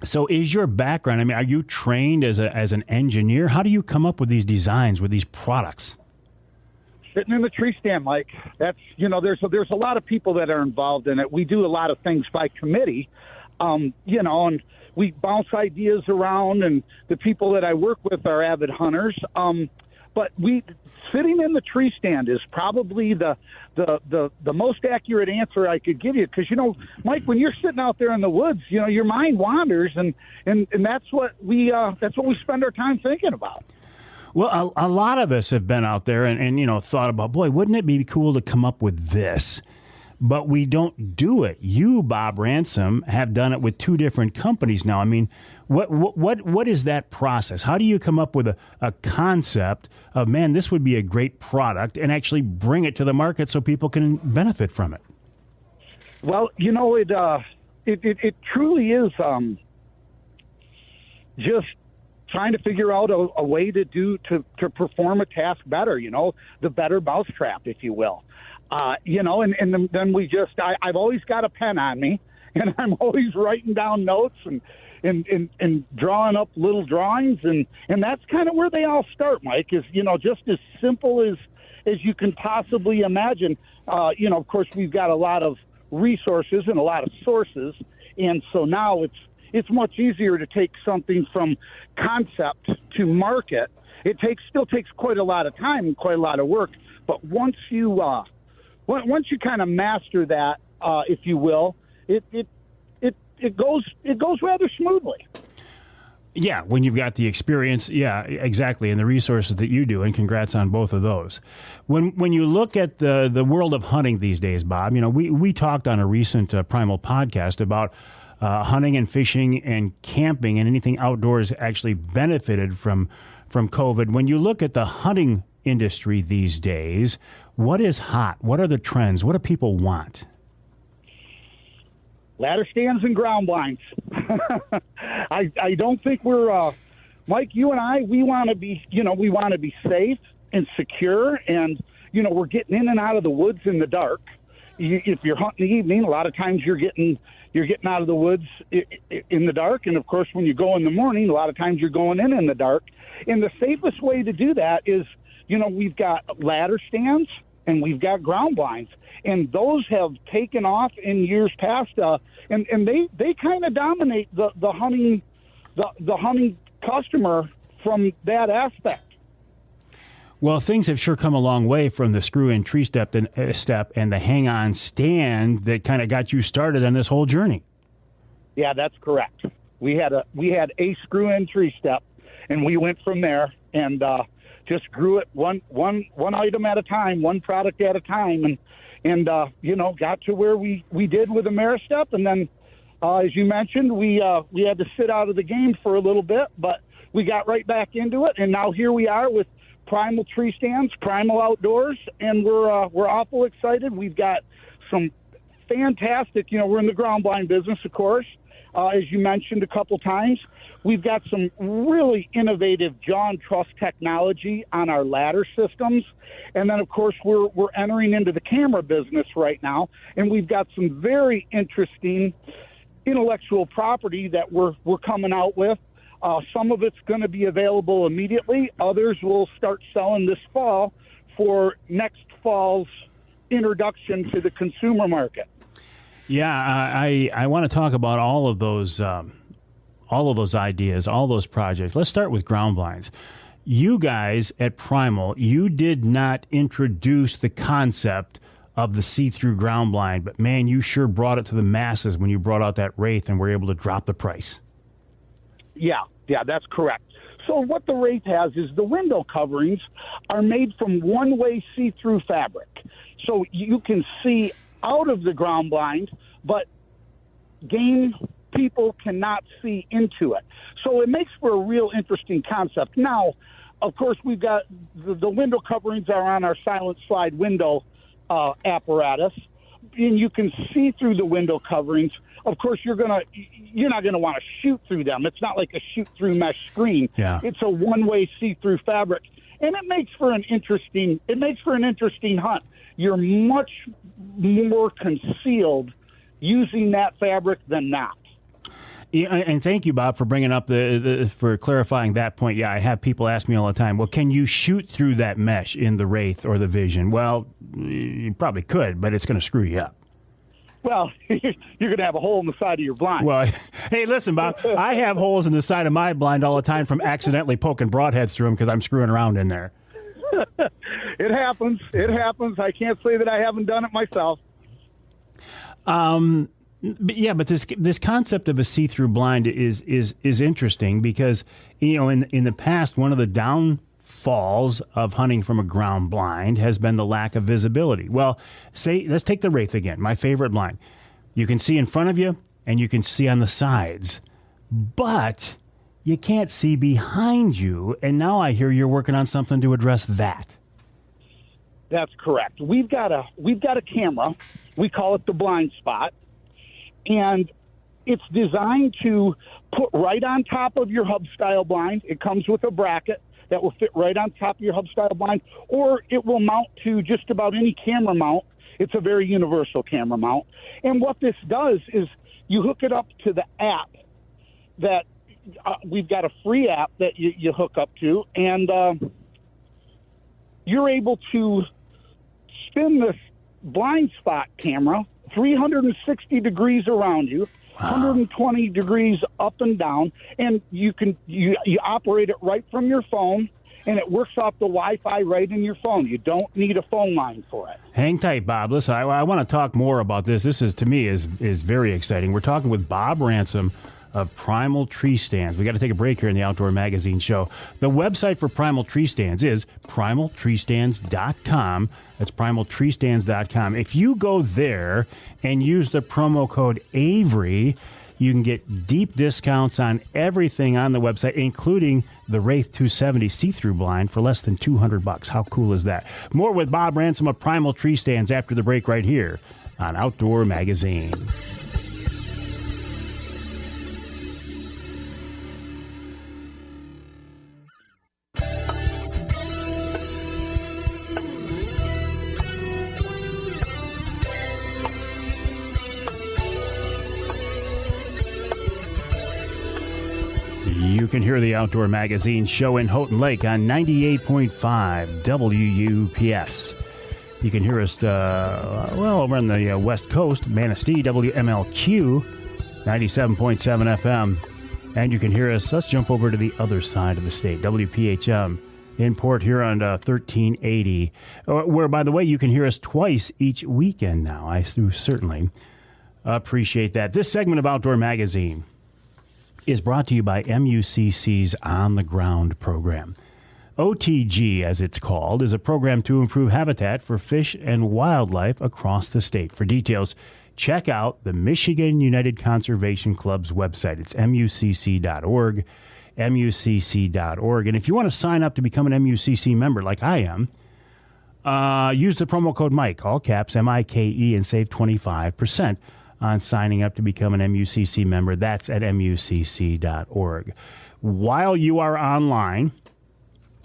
So is your background, are you trained as an engineer? How do you come up with these designs, with these products? Sitting in the tree stand, Mike. That's, you know, there's a lot of people that are involved in it. We do a lot of things by committee, you know, and we bounce ideas around, and the people that I work with are avid hunters. But sitting in the tree stand is probably the most accurate answer I could give you, because, you know, Mike, when you're sitting out there in the woods, you know, your mind wanders, and that's what we spend our time thinking about. Well, a lot of us have been out there and you know, thought about, boy, wouldn't it be cool to come up with this? But we don't do it. You, Bob Ransom, have done it with two different companies now. What is that process? How do you come up with a concept of, man, this would be a great product, and actually bring it to the market so people can benefit from it? Well, you know, it truly is just trying to figure out a way to perform a task better, you know, the better mousetrap, if you will. You know, and then I've always got a pen on me, and I'm always writing down notes and drawing up little drawings, and that's kind of where they all start, Mike, is, you know, just as simple as you can possibly imagine. You know, of course, we've got a lot of resources and a lot of sources, and so now it's much easier to take something from concept to market. It still takes quite a lot of time and quite a lot of work, but once you kind of master that, if you will, it goes rather smoothly. Yeah, when you've got the experience, yeah, exactly, and the resources that you do, and congrats on both of those. When you look at the world of hunting these days, Bob, you know, we talked on a recent Primal podcast about hunting and fishing and camping and anything outdoors actually benefited from COVID. When you look at the hunting industry these days, what is hot? What are the trends? What do people want? ladder stands and ground blinds. I don't think we're Mike, you and I, we want to be safe and secure, and we're getting in and out of the woods in the dark. If you're hunting in the evening, a lot of times you're getting out of the woods in the dark, and of course when you go in the morning, a lot of times you're going in the dark. And the safest way to do that is, we've got ladder stands and we've got ground blinds, and those have taken off in years past, and they kind of dominate the hunting customer from that aspect. Well, things have sure come a long way from the screw-in tree step and the hang-on stand that kind of got you started on this whole journey. Yeah, that's correct. We had a screw-in tree step, and we went from there and just grew it one item at a time, one product at a time, and got to where we did with the Maristep, and then. As you mentioned, we had to sit out of the game for a little bit, but we got right back into it, and now here we are with Primal Treestands, Primal Outdoors, and we're awful excited. We've got some fantastic, we're in the ground blind business, of course, as you mentioned a couple times. We've got some really innovative jaw and truss technology on our ladder systems, and then of course we're entering into the camera business right now, and we've got some very interesting intellectual property that we're coming out with. Some of it's going to be available immediately. Others will start selling this fall for next fall's introduction to the consumer market. Yeah, I want to talk about all of those ideas, all those projects. Let's start with ground blinds. You guys at Primal, you did not introduce the concept of the see-through ground blind, but man, you sure brought it to the masses when you brought out that Wraith and were able to drop the price. Yeah, that's correct. So what the Wraith has is the window coverings are made from one-way see-through fabric. So you can see out of the ground blind, but game people cannot see into it. So it makes for a real interesting concept. Now, of course, we've got the window coverings are on our silent slide window apparatus, and you can see through the window coverings. Of course, you're not gonna want to shoot through them. It's not like a shoot-through mesh screen. Yeah. It's a one-way see-through fabric, and it makes for an interesting hunt. You're much more concealed using that fabric than not. Yeah, and thank you, Bob, for bringing up for clarifying that point. Yeah, I have people ask me all the time, well, can you shoot through that mesh in the Wraith or the Vision? Well, you probably could, but it's going to screw you up. Well, you're going to have a hole in the side of your blind. Well, hey, listen, Bob, I have holes in the side of my blind all the time from accidentally poking broadheads through them because I'm screwing around in there. It happens. I can't say that I haven't done it myself. But this concept of a see-through blind is interesting because, in the past, one of the downfalls of hunting from a ground blind has been the lack of visibility. Well, let's take the Wraith again, my favorite blind. You can see in front of you and you can see on the sides, but you can't see behind you. And now I hear you're working on something to address that. That's correct. We've got a camera. We call it the blind spot. And it's designed to put right on top of your hub-style blind. It comes with a bracket that will fit right on top of your hub-style blind, or it will mount to just about any camera mount. It's a very universal camera mount. And what this does is you hook it up to the app that we've got a free app that you hook up to, and you're able to spin this blind spot camera 360 degrees around you, 120 degrees up and down, and you operate it right from your phone, and it works off the Wi-Fi right in your phone. You don't need a phone line for it. Hang tight, Bob. Listen, I want to talk more about this. This is, to me, is very exciting. We're talking with Bob Ransom of Primal Treestands. We got to take a break here in the Outdoor Magazine show. The website for Primal Treestands is primaltreestands.com. That's primaltreestands.com. If you go there and use the promo code Avery, you can get deep discounts on everything on the website, including the Wraith 270 see-through blind for less than $200. How cool is that? More with Bob Ransom of Primal Treestands after the break right here on Outdoor Magazine. can hear the Outdoor Magazine show in Houghton Lake on 98.5 WUPS. You can hear us, over on the West Coast, Manistee, WMLQ, 97.7 FM. And you can hear us, let's jump over to the other side of the state, WPHM, in Port Huron, 1380, where, by the way, you can hear us twice each weekend now. I do certainly appreciate that. This segment of Outdoor Magazine is brought to you by MUCC's On the Ground program. OTG, as it's called, is a program to improve habitat for fish and wildlife across the state. For details, check out the Michigan United Conservation Club's website. It's MUCC.org, MUCC.org. And if you want to sign up to become an MUCC member like I am, use the promo code Mike, all caps, MIKE, and save 25% on signing up to become an MUCC member. That's at MUCC.org. While you are online,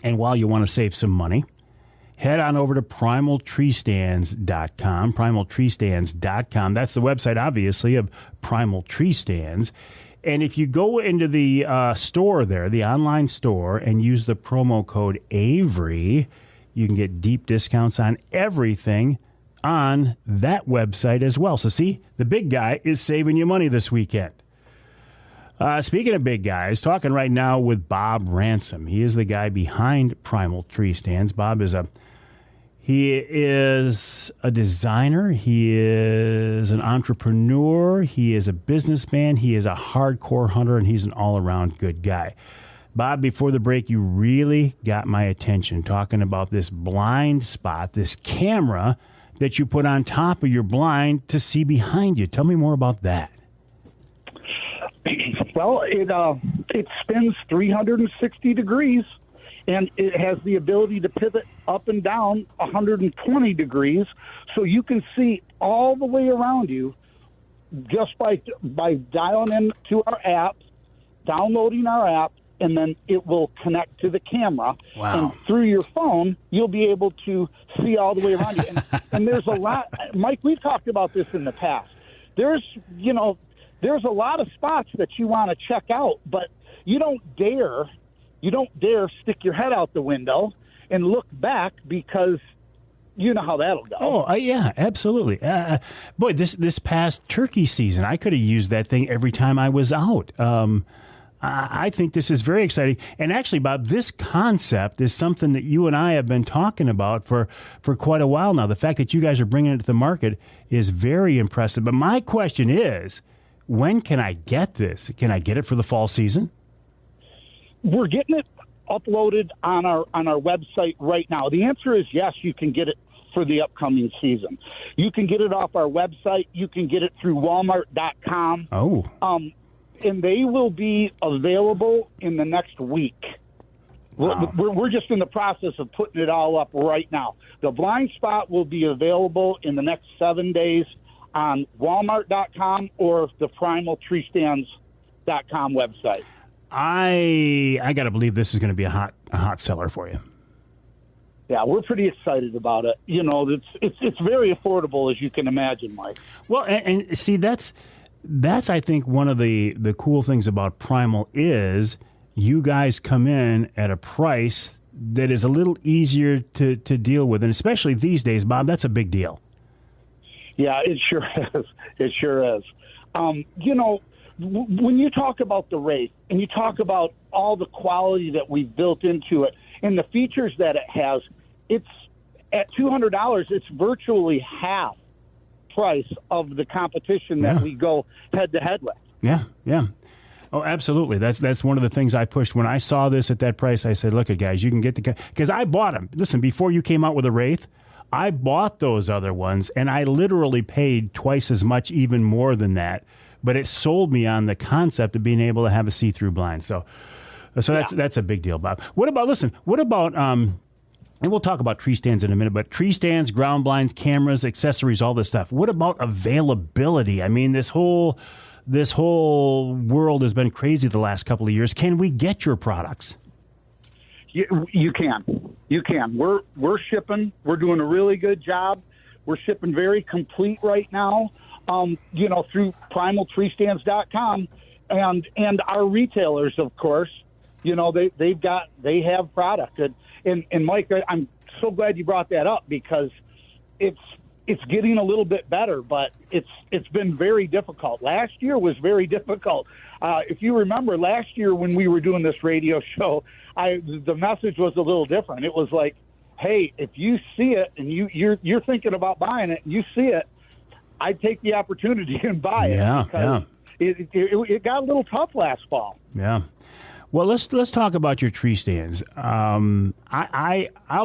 and while you want to save some money, head on over to primaltreestands.com, primaltreestands.com. That's the website, obviously, of Primal Tree Stands. And if you go into the store there, the online store, and use the promo code Avery, you can get deep discounts on everything on that website as well. So see, the big guy is saving you money this weekend. Speaking of big guys, talking right now with Bob Ransom. He is the guy behind Primal Tree Stands. Bob is a designer. He is an entrepreneur. He is a businessman. He is a hardcore hunter, and he's an all-around good guy. Bob, before the break, you really got my attention talking about this blind spot, this camera that you put on top of your blind to see behind you. Tell me more about that. Well, it spins 360 degrees, and it has the ability to pivot up and down 120 degrees, so you can see all the way around you just by dialing into our app, downloading our app, and then it will connect to the camera. Wow. And through your phone, you'll be able to see all the way around you. And there's a lot, Mike, we've talked about this in the past. There's a lot of spots that you want to check out, but you don't dare stick your head out the window and look back, because you know how that'll go. Oh, yeah, absolutely. Boy, this past turkey season, I could have used that thing every time I was out. I think this is very exciting. And actually, Bob, this concept is something that you and I have been talking about for quite a while now. The fact that you guys are bringing it to the market is very impressive. But my question is, when can I get this? Can I get it for the fall season? We're getting it uploaded on our website right now. The answer is yes, you can get it for the upcoming season. You can get it off our website. You can get it through Walmart.com. Oh. And they will be available in the next week. Wow. We're just in the process of putting it all up right now. The blind spot will be available in the next 7 days on Walmart.com or the PrimalTreestands.com website. I got to believe this is going to be a hot seller for you. Yeah, we're pretty excited about it. You know, it's very affordable, as you can imagine, Mike. Well, and see, that's I think one of the cool things about Primal is you guys come in at a price that is a little easier to deal with, and especially these days, Bob, that's a big deal. Yeah, it sure is. It sure is. You know, when you talk about the Wraith and you talk about all the quality that we've built into it and the features that it has, it's at $200. It's virtually half price of the competition that we go head to head with. Yeah. Oh, absolutely. That's one of the things I pushed when I saw this at that price. I said, "Look, guys, you can get because I bought them. Listen, before you came out with a Wraith, I bought those other ones, and I literally paid twice as much, even more than that. But it sold me on the concept of being able to have a see-through blind. So that's a big deal, Bob. What about and we'll talk about tree stands in a minute, but tree stands, ground blinds, cameras, accessories, all this stuff. What about availability? I mean, this whole world has been crazy the last couple of years. Can we get your products? You can. We're shipping. We're doing a really good job. We're shipping very complete right now. Through PrimalTreestands.com and our retailers, of course. they have product. And Mike, I'm so glad you brought that up, because it's getting a little bit better, but it's been very difficult. Last year was very difficult. If you remember last year when we were doing this radio show, the message was a little different. It was like, hey, if you see it and you're thinking about buying it and you see it, I'd take the opportunity and buy it. Yeah. It got a little tough last fall. Yeah. Well, let's talk about your tree stands. I'll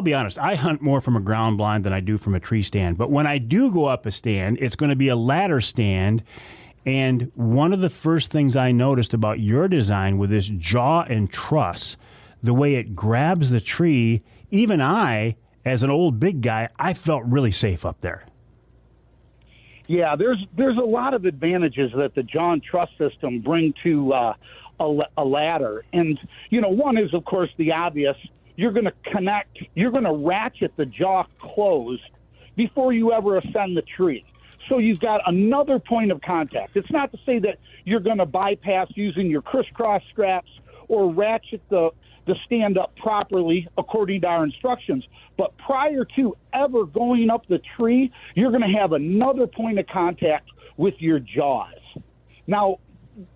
be honest. I hunt more from a ground blind than I do from a tree stand. But when I do go up a stand, it's going to be a ladder stand. And one of the first things I noticed about your design with this jaw and truss, the way it grabs the tree, even I, as an old big guy, I felt really safe up there. Yeah, there's a lot of advantages that the jaw and truss system bring to a ladder. And, one is, of course, the obvious. You're going to ratchet the jaw closed before you ever ascend the tree. So you've got another point of contact. It's not to say that you're going to bypass using your crisscross straps or ratchet the stand up properly according to our instructions. But prior to ever going up the tree, you're going to have another point of contact with your jaws. Now,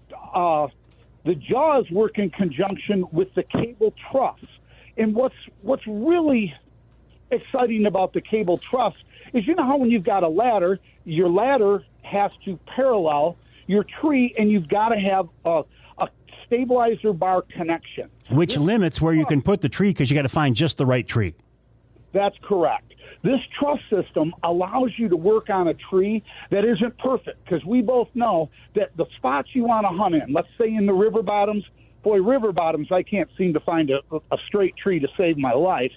the jaws work in conjunction with the cable truss. And what's really exciting about the cable truss is, how when you've got a ladder, your ladder has to parallel your tree, and you've got to have a stabilizer bar connection. Which limits where you can put the tree, because you got to find just the right tree. That's correct. This truss system allows you to work on a tree that isn't perfect, because we both know that the spots you want to hunt in, let's say in the river bottoms, I can't seem to find a straight tree to save my life.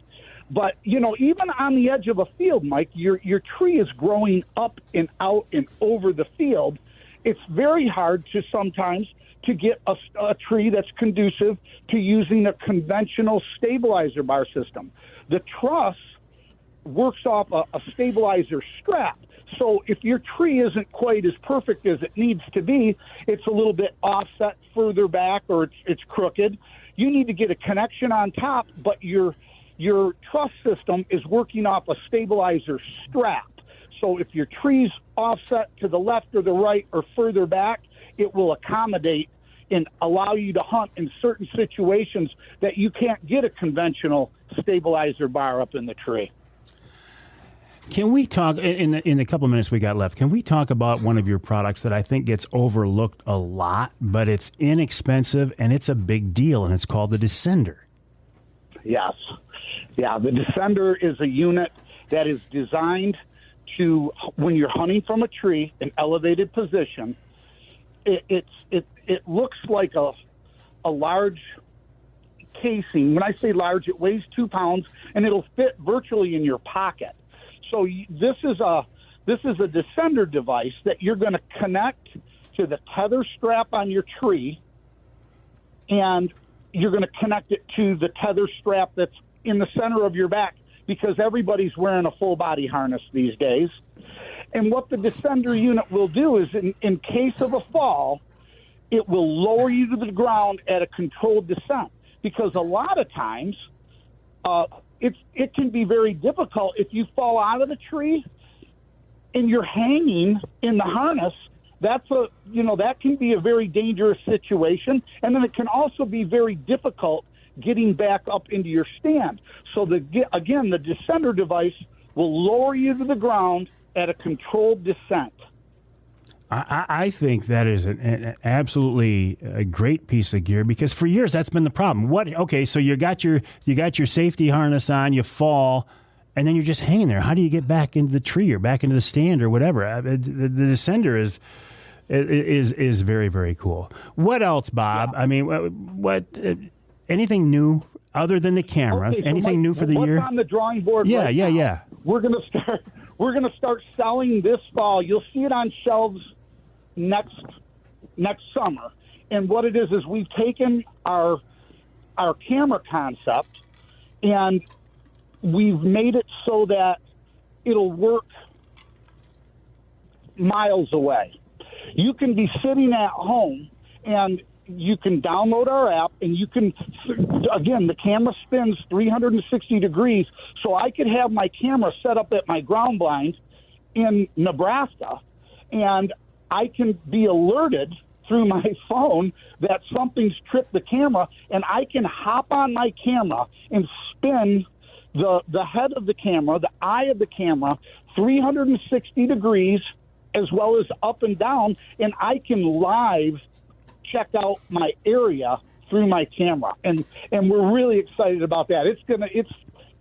But, even on the edge of a field, Mike, your tree is growing up and out and over the field. It's very hard sometimes to get a tree that's conducive to using a conventional stabilizer bar system. The truss works off a stabilizer strap. So if your tree isn't quite as perfect as it needs to be, it's a little bit offset further back, or it's crooked, you need to get a connection on top, but your truss system is working off a stabilizer strap. So if your tree's offset to the left or the right or further back, it will accommodate and allow you to hunt in certain situations that you can't get a conventional stabilizer bar up in the tree. Can we talk, in the couple of minutes we got left, can we talk about one of your products that I think gets overlooked a lot, but it's inexpensive and it's a big deal, and it's called the Descender? Yes. Yeah, the Descender is a unit that is designed to, when you're hunting from a tree, an elevated position, it looks like a large casing. When I say large, it weighs 2 pounds, and it'll fit virtually in your pocket. So this is a Descender device that you're going to connect to the tether strap on your tree, and you're going to connect it to the tether strap that's in the center of your back, because everybody's wearing a full body harness these days. And what the Descender unit will do is, in case of a fall, it will lower you to the ground at a controlled descent, because a lot of times it can be very difficult if you fall out of the tree and you're hanging in the harness. That can be a very dangerous situation, and then it can also be very difficult getting back up into your stand. So the Descender device will lower you to the ground at a controlled descent. I think that is an absolutely a great piece of gear, because for years that's been the problem. So you got your safety harness on, you fall, and then you're just hanging there. How do you get back into the tree or back into the stand or whatever? The Descender is very, very cool. What else, Bob? Yeah. I mean, what anything new other than the camera? Okay, so anything new for the year? What's on the drawing board? Yeah, right yeah, now? yeah. We're gonna start selling this fall. You'll see it on shelves next summer. And what it is we've taken our camera concept and we've made it so that it'll work miles away. You can be sitting at home and you can download our app, and you can, again, the camera spins 360 degrees, so I could have my camera set up at my ground blind in Nebraska, and I can be alerted through my phone that something's tripped the camera, and I can hop on my camera and spin the head of the camera, the eye of the camera, 360 degrees, as well as up and down, and I can live check out my area through my camera. And we're really excited about that.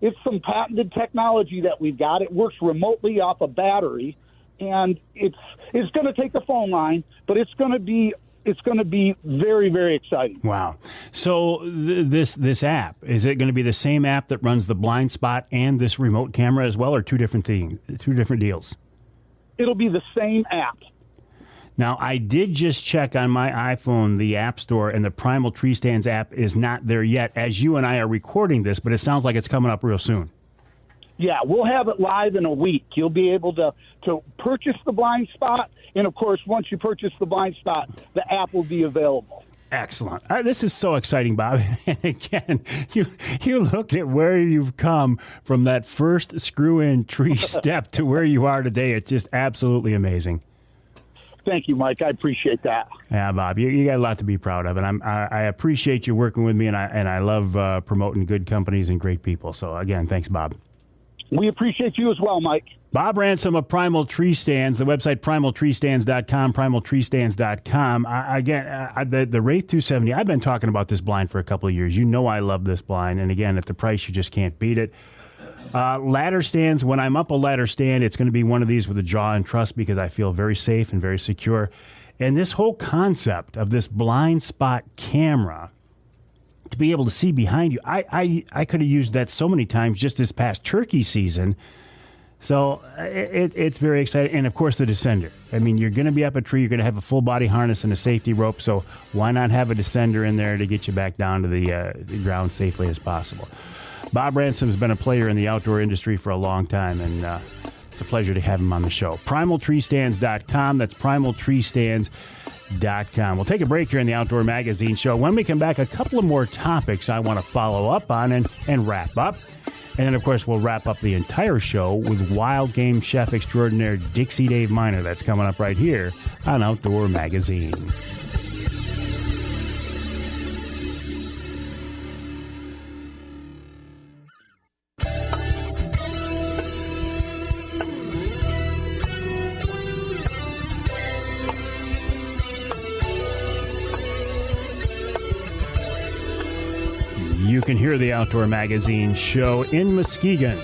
It's some patented technology that we've got. It works remotely off a battery, and it's going to take a phone line, but it's going to be very, very exciting. Wow. So this app, is it going to be the same app that runs the blind spot and this remote camera as well, or two different deals? It'll be the same app. Now, I did just check on my iPhone, the App Store, and the Primal Treestands app is not there yet as you and I are recording this, but it sounds like it's coming up real soon. Yeah, we'll have it live in a week. You'll be able to purchase the blind spot, and, of course, once you purchase the blind spot, the app will be available. Excellent. This is so exciting, Bob. And again, you look at where you've come from that first screw-in tree step to where you are today. It's just absolutely amazing. Thank you, Mike. I appreciate that. Yeah, Bob, you got a lot to be proud of, and I appreciate you working with me, and I love promoting good companies and great people. So, again, thanks, Bob. We appreciate you as well, Mike. Bob Ransom of Primal Treestands, the website primaltreestands.com, primaltreestands.com. The Wraith 270, I've been talking about this blind for a couple of years. You know I love this blind, and again, at the price, you just can't beat it. Ladder stands, when I'm up a ladder stand, it's going to be one of these with a jaw and truss because I feel very safe and very secure. And this whole concept of this blind spot camera, to be able to see behind you, I could have used that so many times just this past turkey season. So it's very exciting. And, of course, the descender. I mean, you're going to be up a tree. You're going to have a full-body harness and a safety rope. So why not have a descender in there to get you back down to the ground safely as possible? Bob Ransom's been a player in the outdoor industry for a long time, and it's a pleasure to have him on the show. Primaltreestands.com. That's primaltreestands.com. We'll take a break here in the Outdoor Magazine Show. When we come back, a couple of more topics I want to follow up on and wrap up. And then, of course, we'll wrap up the entire show with wild game chef extraordinaire Dixie Dave Minar. That's coming up right here on Outdoor Magazine. You can hear the Outdoor Magazine Show in Muskegon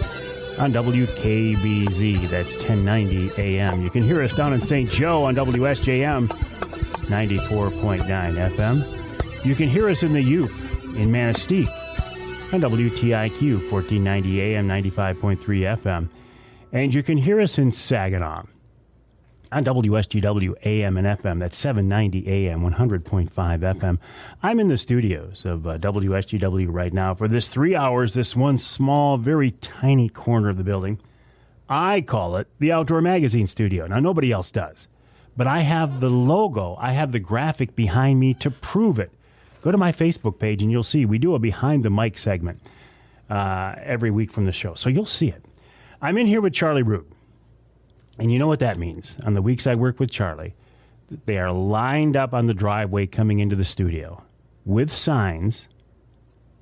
on WKBZ. That's 1090 AM. You can hear us down in St. Joe on WSJM 94.9 FM. You can hear us in the Ute in Manistee on WTIQ 1490 AM 95.3 FM. And you can hear us in Saginaw on WSGW AM and FM. That's 790 AM, 100.5 FM. I'm in the studios of WSGW right now for this 3 hours, this one small, very tiny corner of the building. I call it the Outdoor Magazine Studio. Now, nobody else does. But I have the logo, I have the graphic behind me to prove it. Go to my Facebook page and you'll see we do a Behind the Mic segment every week from the show. So you'll see it. I'm in here with Charlie Root. And you know what that means. On the weeks I work with Charlie, they are lined up on the driveway coming into the studio with signs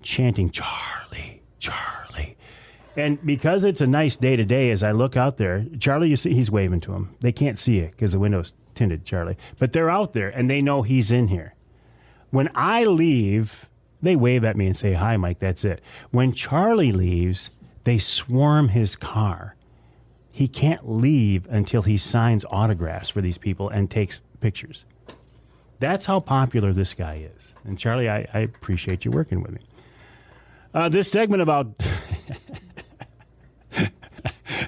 chanting, "Charlie, Charlie." And because it's a nice day today, as I look out there, Charlie, you see, he's waving to them. They can't see it because the window's tinted, Charlie. But they're out there, and they know he's in here. When I leave, they wave at me and say, "Hi, Mike," that's it. When Charlie leaves, they swarm his car. He can't leave until he signs autographs for these people and takes pictures. That's how popular this guy is. And Charlie, I appreciate you working with me. This segment about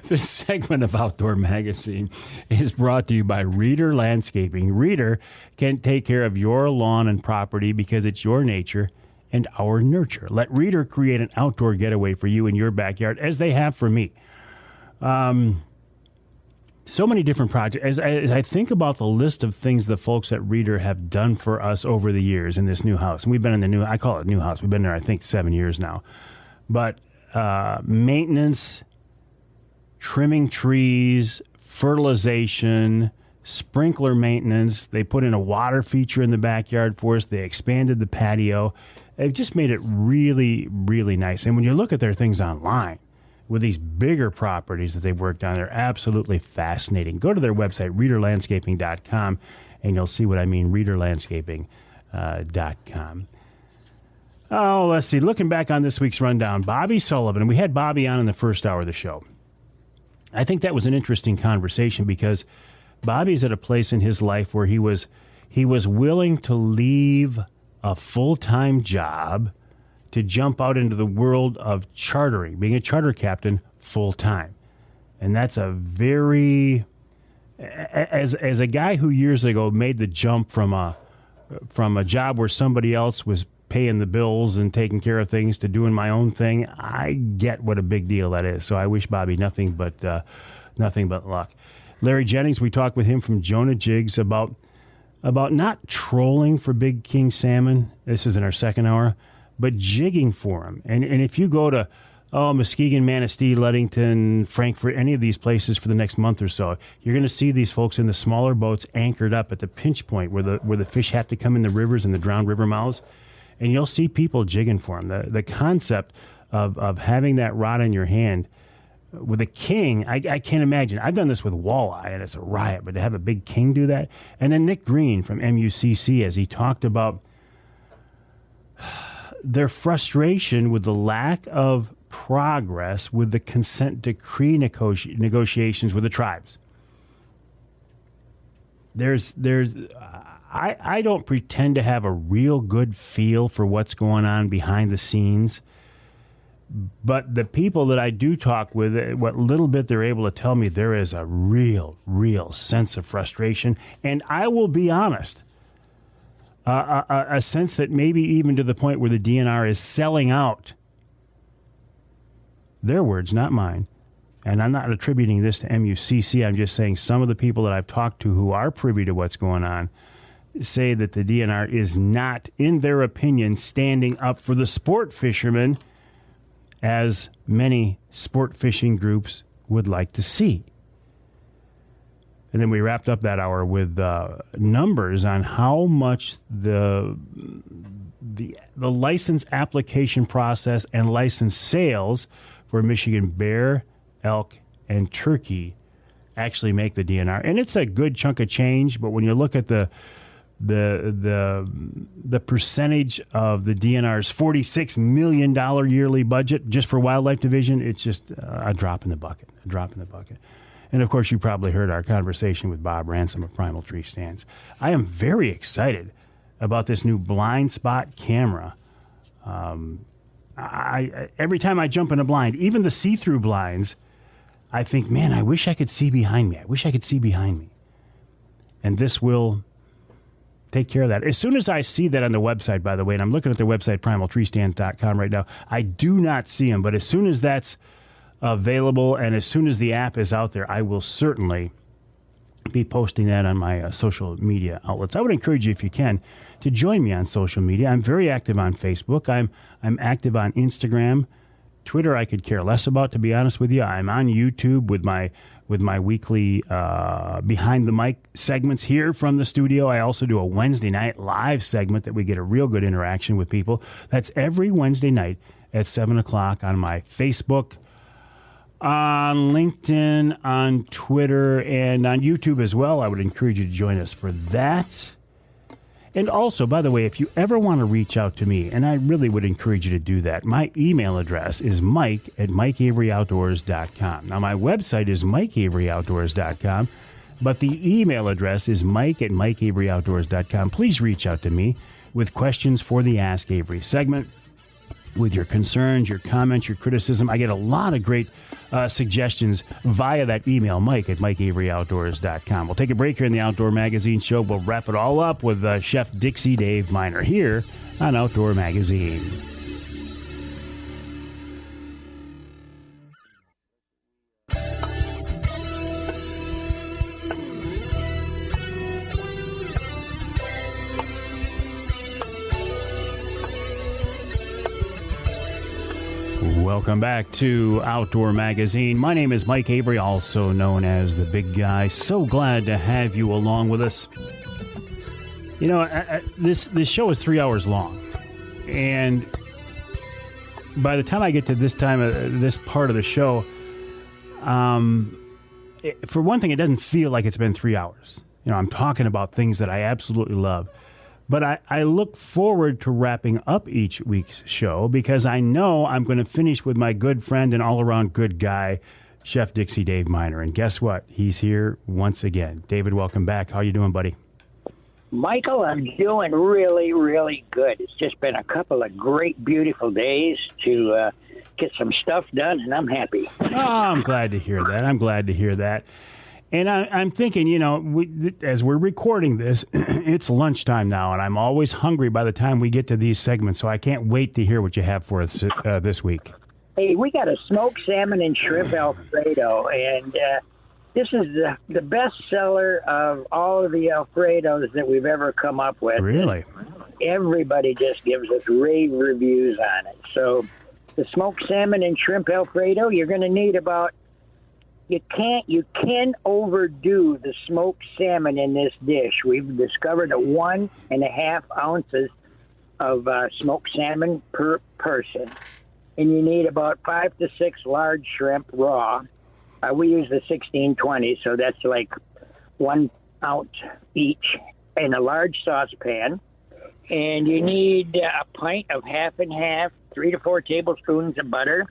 this segment of Outdoor Magazine is brought to you by Reader Landscaping. Reader can take care of your lawn and property because it's your nature and our nurture. Let Reader create an outdoor getaway for you in your backyard, as they have for me. so many different projects. As I think about the list of things the folks at Reader have done for us over the years in this new house, and we've been in the new, I call it new house. We've been there, I think, 7 years now. But maintenance, trimming trees, fertilization, sprinkler maintenance. They put in a water feature in the backyard for us. They expanded the patio. They've just made it really, really nice. And when you look at their things online, with these bigger properties that they've worked on, they're absolutely fascinating. Go to their website, readerlandscaping.com, and you'll see what I mean, readerlandscaping.com. Oh, let's see. Looking back on this week's rundown, Bobby Sullivan, and we had Bobby on in the first hour of the show. I think that was an interesting conversation because Bobby's at a place in his life where he was willing to leave a full-time job to jump out into the world of chartering, being a charter captain full-time. And that's a very, as a guy who years ago made the jump from a job where somebody else was paying the bills and taking care of things to doing my own thing, I get what a big deal that is. So I wish Bobby nothing but luck. Larry Jennings, we talked with him from Jonah Jigs about not trolling for big king salmon. This is in our second hour. But jigging for them. And if you go to Muskegon, Manistee, Ludington, Frankfurt, any of these places for the next month or so, you're going to see these folks in the smaller boats anchored up at the pinch point where the fish have to come in the rivers and the drowned river mouths. And you'll see people jigging for them. The concept of having that rod in your hand with a king, I can't imagine. I've done this with walleye, and it's a riot, but to have a big king do that. And then Nick Green from MUCC, as he talked about their frustration with the lack of progress with the consent decree negotiations with the tribes. I don't pretend to have a real good feel for what's going on behind the scenes, but the people that I do talk with, what little bit they're able to tell me, there is a real sense of frustration. And I will be honest, a sense that maybe even to the point where the DNR is selling out. Their words, not mine. And I'm not attributing this to MUCC. I'm just saying some of the people that I've talked to who are privy to what's going on say that the DNR is not, in their opinion, standing up for the sport fishermen as many sport fishing groups would like to see. And then we wrapped up that hour with numbers on how much the license application process and license sales for Michigan bear, elk, and turkey actually make the DNR. And it's a good chunk of change, but when you look at the percentage of the DNR's $46 million yearly budget just for wildlife division, it's just a drop in the bucket. And, of course, you probably heard our conversation with Bob Ransom of Primal Treestands. I am very excited about this new blind spot camera. Every time I jump in a blind, even the see-through blinds, I think, man, I wish I could see behind me. And this will take care of that. As soon as I see that on the website, by the way, and I'm looking at their website, primaltreestands.com right now, I do not see them. But as soon as that's available and as soon as the app is out there, I will certainly be posting that on my social media outlets. I would encourage you, if you can, to join me on social media. I'm very active on Facebook. I'm active on Instagram. Twitter I could care less about, to be honest with you. I'm on YouTube with my weekly behind the mic segments here from the studio. I also do a Wednesday night live segment that we get a real good interaction with people. That's every Wednesday night at 7 o'clock on my Facebook, on LinkedIn, on Twitter, and on YouTube as well. I would encourage you to join us for that. And also, by the way, if you ever want to reach out to me, and I really would encourage you to do that, my email address is mike@mikeaveryoutdoors.com. Now, my website is mikeaveryoutdoors.com, but the email address is mike@mikeaveryoutdoors.com. Please reach out to me with questions for the Ask Avery segment, with your concerns, your comments, your criticism. I get a lot of great suggestions via that email, mike@mikeaveryoutdoors.com. We'll take a break here in the Outdoor Magazine show. We'll wrap it all up with Chef Dixie Dave Minar here on Outdoor Magazine. Welcome back to Outdoor Magazine. My name is Mike Avery, also known as the Big Guy. So glad to have you along with us. You know, this show is 3 hours long, and by the time I get to this part of the show, for one thing, it doesn't feel like it's been 3 hours. You know, I'm talking about things that I absolutely love. But I look forward to wrapping up each week's show because I know I'm going to finish with my good friend and all-around good guy, Chef Dixie Dave Minar. And guess what? He's here once again. David, welcome back. How you doing, buddy? Michael, I'm doing really, really good. It's just been a couple of great, beautiful days to get some stuff done, and I'm happy. Oh, I'm glad to hear that. And I'm thinking, you know, as we're recording this, it's lunchtime now, and I'm always hungry by the time we get to these segments, so I can't wait to hear what you have for us this week. Hey, we got a smoked salmon and shrimp Alfredo, and this is the best seller of all of the Alfredos that we've ever come up with. Really? Everybody just gives us rave reviews on it. So the smoked salmon and shrimp Alfredo, you're going to need about... You can overdo the smoked salmon in this dish. We've discovered 1.5 ounces of smoked salmon per person. And you need about 5 to 6 large shrimp raw. We use the 1620, so that's like 1 ounce each in a large saucepan. And you need a pint of half and half, 3 to 4 tablespoons of butter,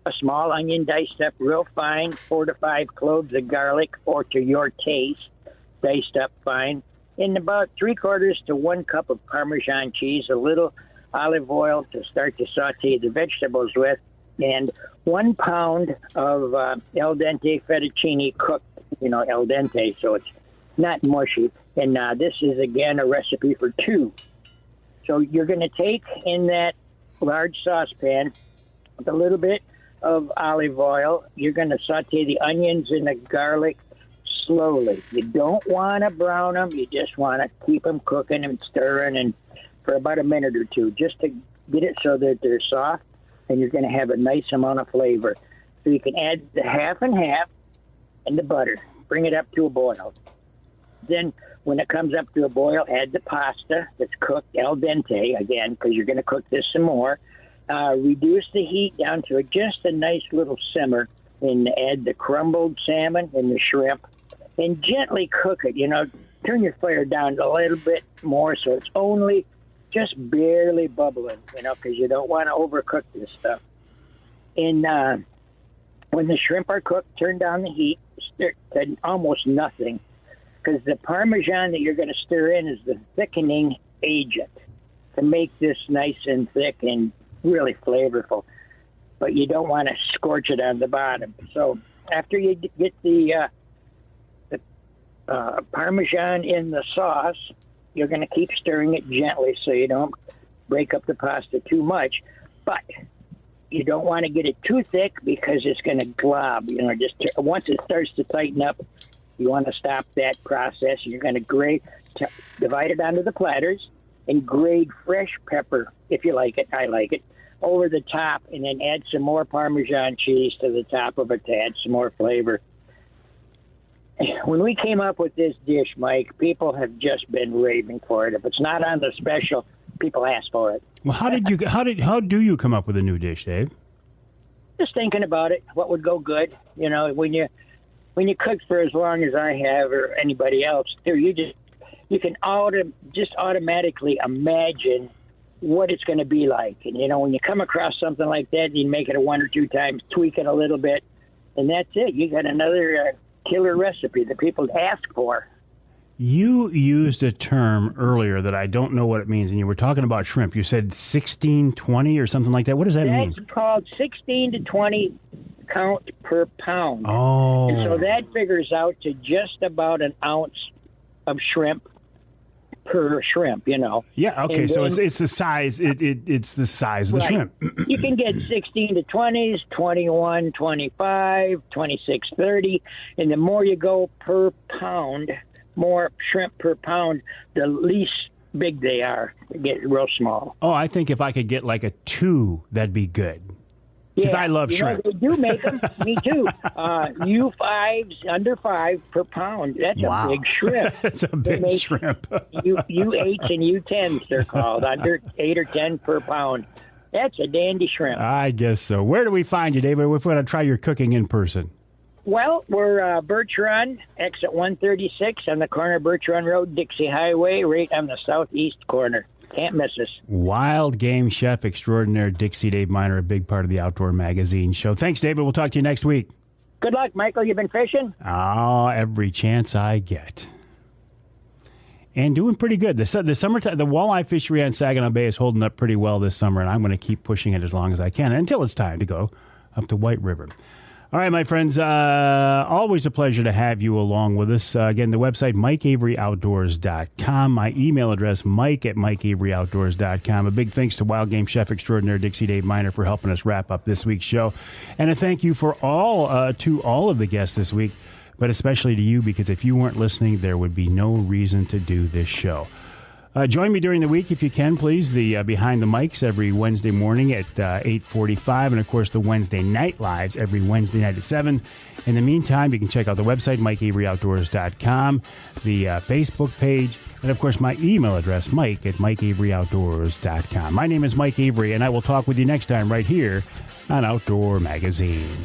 a small onion diced up real fine, 4 to 5 cloves of garlic, or to your taste, diced up fine, and about 3/4 to 1 cup of Parmesan cheese, a little olive oil to start to saute the vegetables with, and 1 pound of al dente fettuccine cooked, al dente, so it's not mushy. And this is, again, a recipe for 2. So you're going to take in that large saucepan with a little bit of olive oil. You're going to saute the onions and the garlic slowly. You don't want to brown them. You just want to keep them cooking and stirring and for about a minute or two, just to get it so that they're soft, and you're going to have a nice amount of flavor. So you can add the half and half and the butter. Bring it up to a boil. Then when it comes up to a boil, add the pasta that's cooked al dente, again, because you're going to cook this some more. Reduce the heat down to just a nice little simmer, and add the crumbled salmon and the shrimp, and gently cook it. Turn your fire down a little bit more so it's only just barely bubbling, because you don't want to overcook this stuff. And when the shrimp are cooked, turn down the heat, stir to almost nothing, because the Parmesan that you're going to stir in is the thickening agent to make this nice and thick and really flavorful, but you don't want to scorch it on the bottom. So after you get the Parmesan in the sauce, you're going to keep stirring it gently so you don't break up the pasta too much, but you don't want to get it too thick because it's going to glob. Once it starts to tighten up, you want to stop that process. You're going to divide it onto the platters, and grate fresh pepper, if you like it, I like it, over the top, and then add some more Parmesan cheese to the top of it to add some more flavor. When we came up with this dish, Mike, people have just been raving for it. If it's not on the special, people ask for it. Well, how do you come up with a new dish, Dave? Just thinking about it, what would go good. When you cook for as long as I have, or anybody else too, you can just automatically imagine what it's going to be like. And, when you come across something like that, you make it 1 or 2 times, tweak it a little bit, and that's it. You got another killer recipe that people ask for. You used a term earlier that I don't know what it means, and you were talking about shrimp. You said 1620 or something like that. What does that mean? That's called 16 to 20 count per pound. Oh. And so that figures out to just about an ounce of shrimp per shrimp, Yeah, okay, and so then, it's the size. It's the size of the shrimp. You can get 16 to 20s, 21, 25, 26, 30, and the more you go per pound, more shrimp per pound, the least big they are. They get real small. Oh, I think if I could get like a 2, that'd be good. Because I love shrimp. They do make them. Me too. U5s, under 5 per pound. That's a big shrimp. That's a big shrimp. U8s and U10s, they're called, under 8 or 10 per pound. That's a dandy shrimp. I guess so. Where do we find you, David, if we want to try your cooking in person? Well, we're Birch Run, exit 136 on the corner of Birch Run Road, Dixie Highway, right on the southeast corner. Can't miss us. Wild game chef extraordinaire Dixie Dave Minar, a big part of the Outdoor Magazine show. Thanks, David. We'll talk to you next week. Good luck, Michael. You been fishing? Oh, every chance I get. And doing pretty good. The summertime, the walleye fishery on Saginaw Bay is holding up pretty well this summer, and I'm going to keep pushing it as long as I can until it's time to go up to White River. All right, my friends, always a pleasure to have you along with us. Again, the website, MikeAveryOutdoors.com. My email address, Mike@MikeAveryOutdoors.com. A big thanks to Wild Game Chef Extraordinaire Dixie Dave Minar for helping us wrap up this week's show. And a thank you to all of the guests this week, but especially to you, because if you weren't listening, there would be no reason to do this show. Join me during the week, if you can, please. The Behind the Mics every Wednesday morning at 8:45, and, of course, the Wednesday Night Lives every Wednesday night at 7. In the meantime, you can check out the website, MikeAveryOutdoors.com, the Facebook page, and, of course, my email address, Mike@MikeAveryOutdoors.com. My name is Mike Avery, and I will talk with you next time right here on Outdoor Magazine.